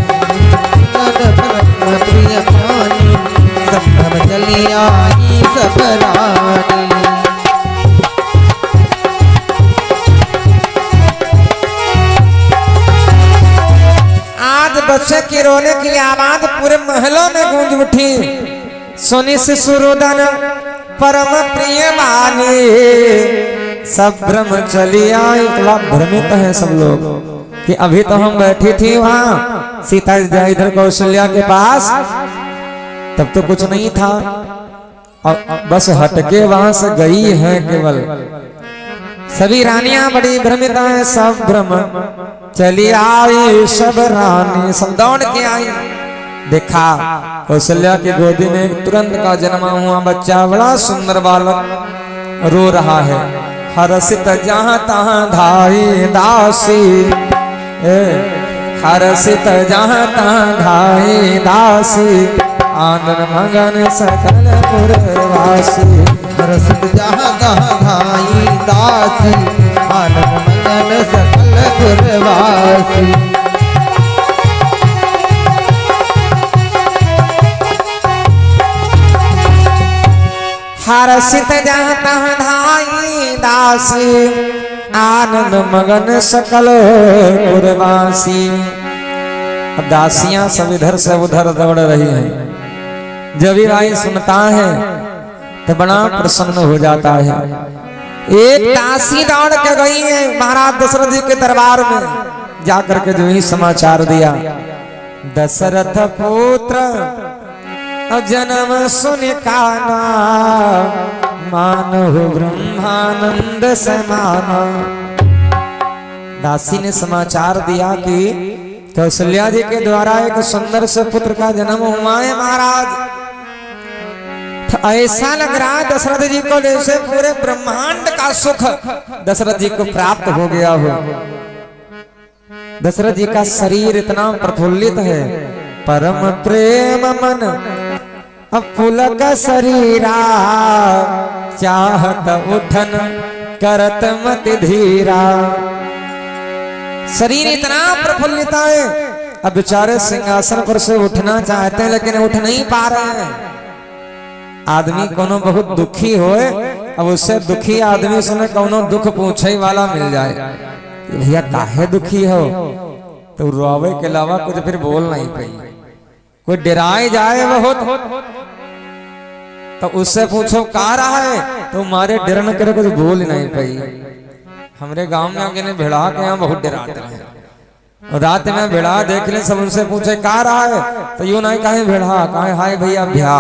प्रिय पानी सब चली आई सब रानी। आज बच्चे की रोने की आवाज पूरे महलों में गूंज उठी। सुनि शिशुरोदन परम प्रिय बानी। सब भ्रम चली आई। भ्रमित है सब लोग कि अभी तो हम बैठी थी वहां सीता इधर कौशल्या के पास, तब तो कुछ नहीं था, और बस हटके वहां से गई है केवल। सभी रानियां बड़ी भ्रमित हैं। सब भ्रम चली आई सब रानी। सब दौड़ के आई, देखा कौशल्या की गोदी में तुरंत का जन्मा हुआ बच्चा, बड़ा सुंदर बालक रो रहा है। हरसित जहां तहां धाई दासी। हरसित जहां तहां धाई दासी। आनंद मगन सकल पुरवासी। हरसित जहां तहां धाई दासी। आनंद मगन सकल पुरवासी। हर्षित जाता धाई दासी आनंद मगन सकल पुरवासी। अब दासियां सब इधर से उधर दौड़ रही हैं। जब भी भाई सुनता है तो बड़ा प्रसन्न हो जाता है। एक दासी दौड़ के गई है महाराज दशरथ जी के दरबार में, जाकर के जो ही समाचार दिया, दशरथ पुत्र जन्म सुन काना मानो ब्रह्मानंद समाना। दासी ने समाचार दिया कि कौशल्या जी के द्वारा एक सुंदर से पुत्र का जन्म हुआ है महाराज। तो ऐसा लग रहा है दशरथ जी को जैसे पूरे ब्रह्मांड का सुख दशरथ जी को प्राप्त हो गया हो। दशरथ जी का शरीर इतना प्रफुल्लित है, परम प्रेम मन पुलक शरीरा चाहत उठन करत मति धीरा। शरीर इतना प्रफुल्लित है, अब बेचारे सिंहासन पर से उठना चाहते हैं लेकिन उठ नहीं पा रहे हैं। आदमी कोनो बहुत दुखी होए, अब उससे दुखी आदमी से कोनो दुख पूछे वाला मिल जाए, भैया काहे दुखी हो, तो रोवे के अलावा कुछ फिर बोल नहीं पाई। कोई डराए जाए बहुत तो उससे पूछो का रहा है, तो मारे डर न करे कुछ बोल नहीं पाई। हमारे गांव में आगे ने भिड़ा के यहाँ बहुत डराते हैं। और रात में भिड़ा देख ले, सब उनसे पूछे का रहा है, तो यूं नहीं कहे भिड़ा कहे हाय भैया भ्या,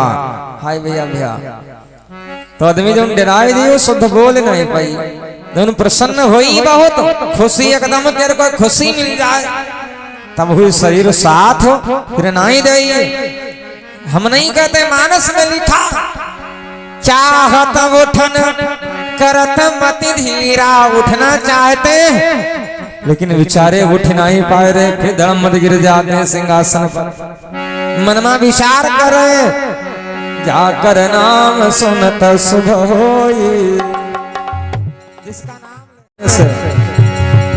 हाय भैया भ्या। तो आदमी जो डराए दिए शुद्ध बोल नहीं पाई, जब प्रसन्न हुई बहुत खुशी एकदम तेरे को खुशी मिल जाए, तब हुई शरीर साथ फिर नहीं दे। हम नहीं कहते, मानस में लिखा चाहत उठन करत मति धीरा। उठना चाहते लेकिन बेचारे उठ नहीं पाए रहे, फिर धर्म मत गिर जाते हैं सिंहासन पर। मनमा विचार करे जाकर नाम सुनत शुभ होई, जिसका नाम से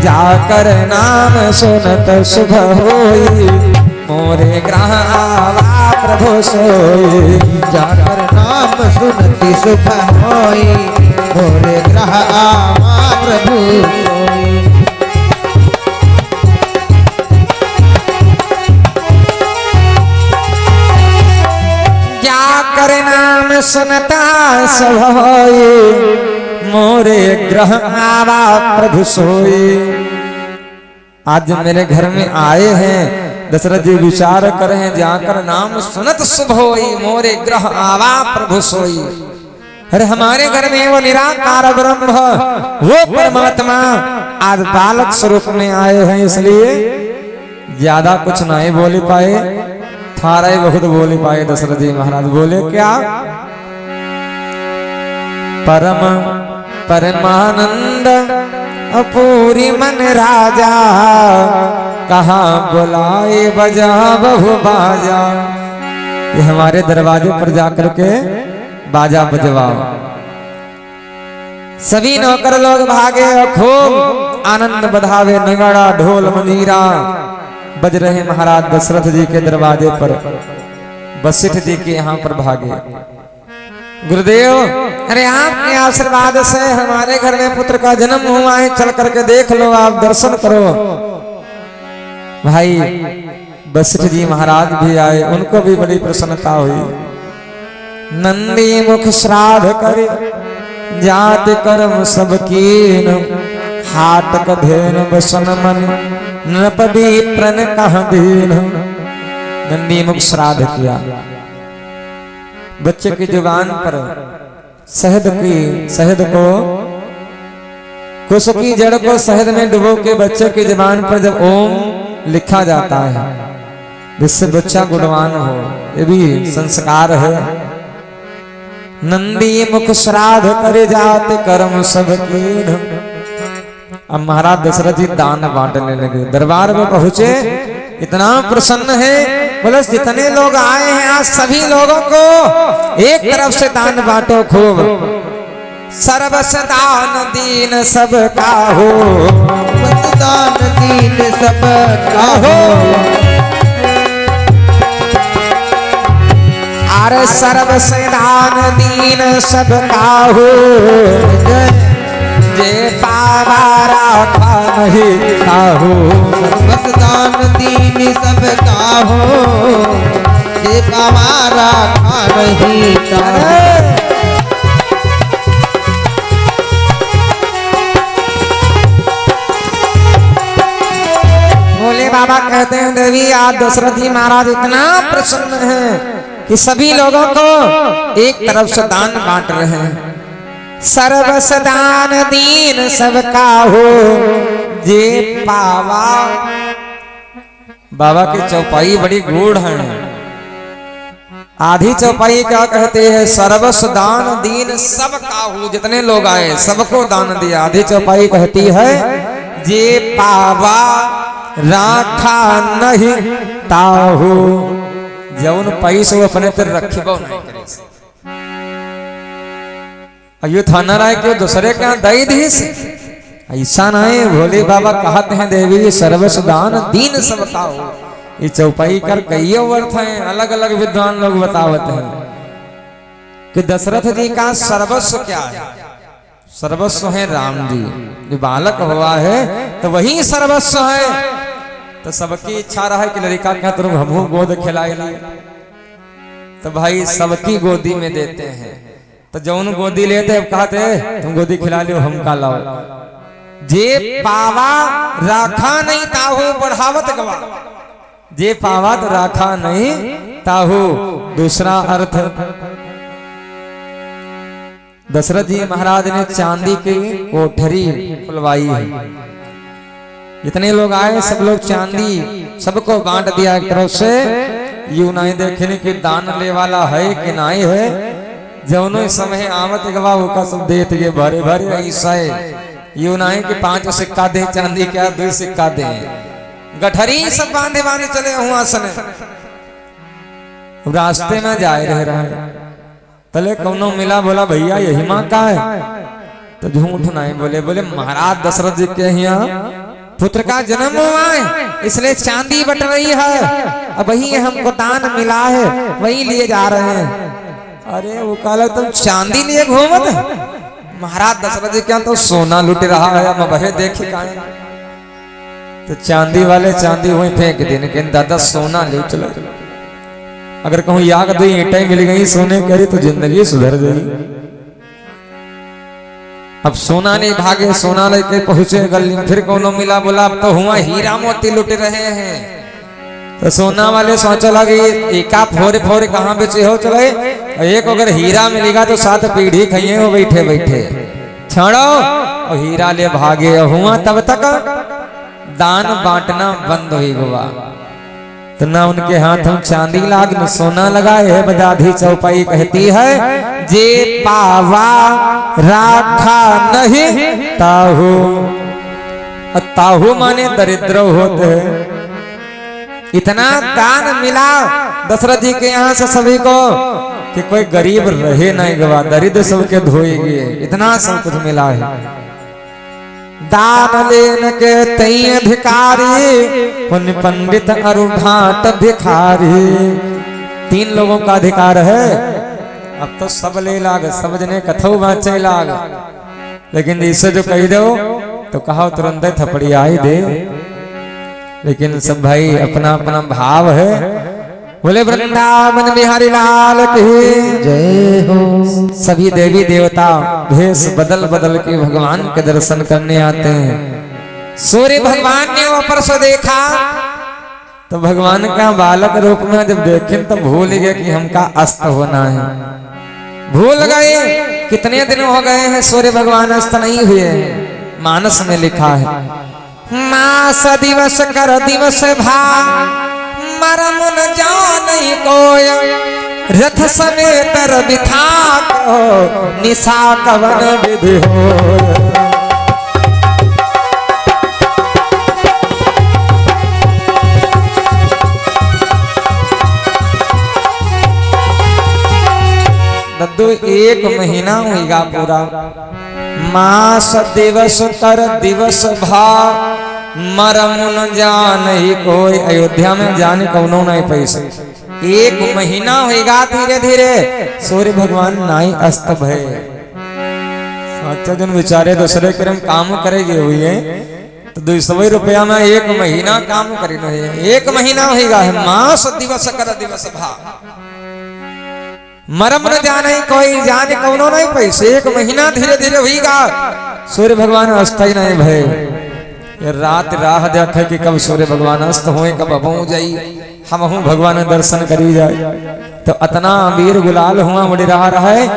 जाकर नाम सुनत शुभ होई, मोरे ग्रह आवा प्रभु सोई। जाकर नाम सुनती शुभ होई, मोरे ग्रह आवा प्रभु सोई। जाकर नाम सुनता शुभ होई, मोरे ग्रह आवा प्रभु सोई। आज मेरे घर में आए हैं दशरथ जी, विचार करे हैं जाकर नाम सुनत शुभ होई, मोरे ग्रह आवा प्रभु सोई। अरे हमारे घर में वो निराकार ब्रह्म वो परमात्मा आज बालक स्वरूप में आए हैं, इसलिए ज्यादा कुछ नहीं बोल पाए, थारा ही बहुत बोल पाए। दशरथ जी महाराज बोले क्या, परम परमानंद अपूरी मन राजा, कहाँ बुलाए बजा बहु बाजा। ये हमारे दरवाजे पर जाकर के बाजा बजवाओ। सभी नौकर लोग भागे और खूब आनंद बधावे, नगाड़ा ढोल मंजीरा बज रहे महाराज दशरथ जी के दरवाजे पर। वशिष्ठ जी के यहाँ पर भागे, गुरुदेव अरे आपके आशीर्वाद से हमारे घर में पुत्र का जन्म हुआ है, चल करके देख लो, आप दर्शन करो। भाई वशिष्ठ जी महाराज भी आए, उनको भी बड़ी प्रसन्नता हुई। नंदी मुख श्राद्ध करे जाति कर्म सब कीन, हाट कधेन बसन मन नृपदी प्रण कह दीन। नंदी मुख श्राद्ध किया, बच्चे की जुबान पर शहद को कुश की जड़ को शहद में डुबो के बच्चे की जुबान पर जब ओम लिखा जाता है, जिससे बच्चा गुणवान हो, ये भी संस्कार है। नंदी मुख श्राद्ध करे जाते कर्म सब कीन। अब महाराज दशरथ जी दान बांटने लगे, दरबार में पहुंचे, इतना प्रसन्न है, बोले जितने लोग आए हैं आज सभी लोगों को एक तरफ से दान बांटो खूब। सर्वस दान दीन सब का हो, दान दीन सब का हो, अरे सर्व दान दीन सब काहू जे पावा राखा नहीं काहू सर्वस दान दीन सब काहो जे पावा राखा नहीं काहो। भोले बाबा कहते हैं देवी आज दशरथ जी महाराज इतना प्रसन्न हैं कि सभी लोगों को एक तरफ से दान बांट रहे हैं। सर्वस दान दीन सबका हो जे पावा। बाबा की चौपाई बड़ी गूढ़ है। आधी चौपाई क्या कहते हैं? सर्वस दान दीन सबका हो, जितने लोग आए सबको दान दिया। आधी चौपाई कहती है जे पावा राखा नहीं ताहू, जौन पैसो अपने तर रखबो नहीं करे। अयो थाना राय के दूसरे का दई दी से ऐसा नहीं। भोले बाबा कहते हैं देवी सर्वस दान दीन सबका हो। ये चौपाई कर कई अर्थ हैं, अलग अलग विद्वान लोग बतावत हैं कि दशरथ जी का सर्वस्व क्या है? सर्वस्व है राम जी। जो बालक हुआ है तो वही सर्वस्व है। तो सबकी इच्छा रहा है कि लड़का क्या तुम हमहू गोद खिलाए लिए, तो भाई सबकी गोदी में देते हैं। तो जौन गोदी लेते अब कहते तुम गोदी खिला लो हम का लाओ। जे पावा राखा नहीं ताहू बढ़ावत गवा। जे पावा तो राखा नहीं ताहू दूसरा अर्थ। दशरथ जी महाराज ने चांदी की कोठरी खुलवाई है। जितने लोग आए सब लोग चांदी सबको बांट दिया एक तरफ से। यू नहीं देखने कि दान ले वाला है कि नहीं है। जौनो समय आवत गवा का सब देते ये भरे भरे ऐसा यू नहीं कि 5 सिक्का दे चांदी क्या 2 सिक्का दे। गठरी सब बांधे बांधे चले हुआ सने। रास्ते में जाए रह रहा है तले कौनो मिला बोला भैया यही माँ का है? तो झूठ नहीं बोले। बोले महाराज दशरथ जी के यहाँ पुत्र का जन्म हुआ है इसलिए चांदी बट रही है। अब वही हमको दान मिला है वही लिए जा रहे हैं। अरे वो कहा तुम चांदी लिए घूमत है? महाराज दशरथ जी क्या तो सोना लुट रहा है। अब वही देखे का तो चांदी वाले चांदी वही फेंक देने के दादा सोना ले चलो। अगर कहूँ याद दो ईंटें मिल गई सोने करी तो जिंदगी सुधर गई। अब सोना नहीं भागे सोना लेके पहुंचे गली में फिर कोनो मिला बोला अब तो हुआ हीरा मोती लुट रहे हैं। तो सोना वाले सोचा लगे एका फोरे फोरे कहाँ बेचे हो चले। एक अगर हीरा मिलेगा तो 7 पीढ़ी खाइए हो बैठे बैठे छाड़ो और हीरा ले भागे हुआ। तब तक दान बांटना बंद हो गया। तो ना उनके हाथ हम चांदी लाग न सोना लगाए है। बदाधी चौपाई कहती है जे पावा राखा नहीं ताहू। ताहू माने दरिद्र होते हैं। इतना दान मिला दशरथ जी के यहाँ से सभी को कि कोई गरीब रहे नहीं गवा। दरिद्र सबके धोएगी इतना सब कुछ मिला है। दान लेन के तई अधिकारी पुण्य पंडित अरुघाट भिखारी। 3 लोगों का अधिकार है। अब तो सब ले लाग सब जने कथो बाचे लाग। लेकिन इसे जो कह दो तो कहा तुरंत थपड़ी आई दे। लेकिन सब भाई अपना अपना भाव है। बोले वृंदावन बिहारी लाल की जय हो। सभी देवी देवता भेष बदल बदल के भगवान के दर्शन करने आते हैं। सूर्य भगवान ने ऊपर से देखा तो भगवान का बालक रूप में जब देखे तो भूल गए कि हमका अस्त होना है। भूल गए कितने दिन हो गए हैं सूर्य भगवान अस्त नहीं हुए। मानस में लिखा है मास दिवस कर दिवस भा मरम न जान कोय रथ समेत बिठा को निशा कवन विधि हो। दद्दू 1 महीना होगा पूरा। मास दिवस कर दिवस भा मरम न जान ही कोई। अयोध्या में जाने कौनो नहीं पैसे एक महीना होगा धीरे धीरे सूर्य भगवान नाई अस्त भय। साचा जन बेचारे दूसरे क्रम काम करेगे हुए तो 200 रुपया में एक महीना काम करी नहीं। एक महीना होगा है मास दिवस कर दिवस भा मरम न जाने कोई जाने कौनो नहीं पैसे। एक महीना धीरे धीरे होगा सूर्य भगवान अस्त ही नहीं भय। रात राह देखे कि कब सूर्य भगवान अस्त होए कब अब जाई हम भगवान दर्शन करी जाए। तो अतना अमीर गुलाल हुआ बड़ी रहा है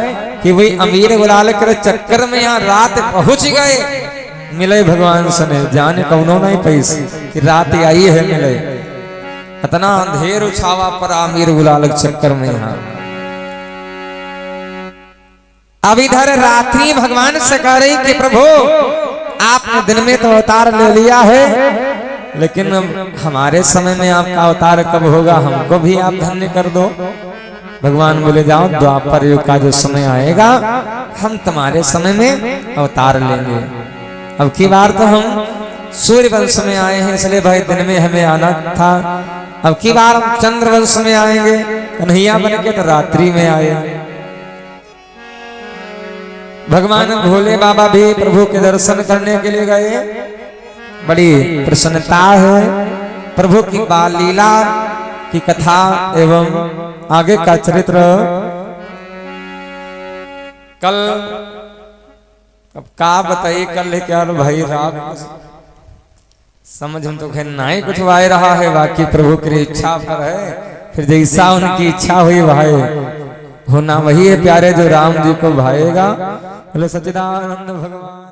कि वही अमीर गुलाल कर चक्कर में यहाँ रात पहुंच गए। मिले भगवान सने जाने कौनो नहीं पैसे कि रात आई है मिले। अतना अंधेर उछावा पर अमीर गुलाल के चक्कर में यहाँ। अब इधर रात्रि भगवान से कह रही कि प्रभु आपने दिन में तो अवतार ले लिया है लेकिन हमारे समय में आपका अवतार कब होगा हमको भी आप धन्य कर दो। भगवान बोले जाओ द्वापर युग का जो समय आएगा हम तुम्हारे समय में अवतार लेंगे। अब की बार तो हम सूर्य वंश में आए हैं इसलिए भाई दिन में हमें आना था। अब की बार हम चंद्र वंश में आएंगे कन्हैया बन के तो रात्रि में आए। भगवान भोले बाबा भी प्रभु के दर्शन करने के लिए गए। बड़ी प्रसन्नता है प्रभु की बाल लीला की कथा एवं आगे का चरित्र कल अब का बताइए। कल लेके आ भाई रात समझ हम तो खैर नहीं कुछ वाय रहा है बाकी प्रभु की इच्छा पर है। फिर जैसा उनकी इच्छा हुई भाई होना वही है प्यारे जो राम जी को भाएगा। बोले सच्चिदानंद भगवान।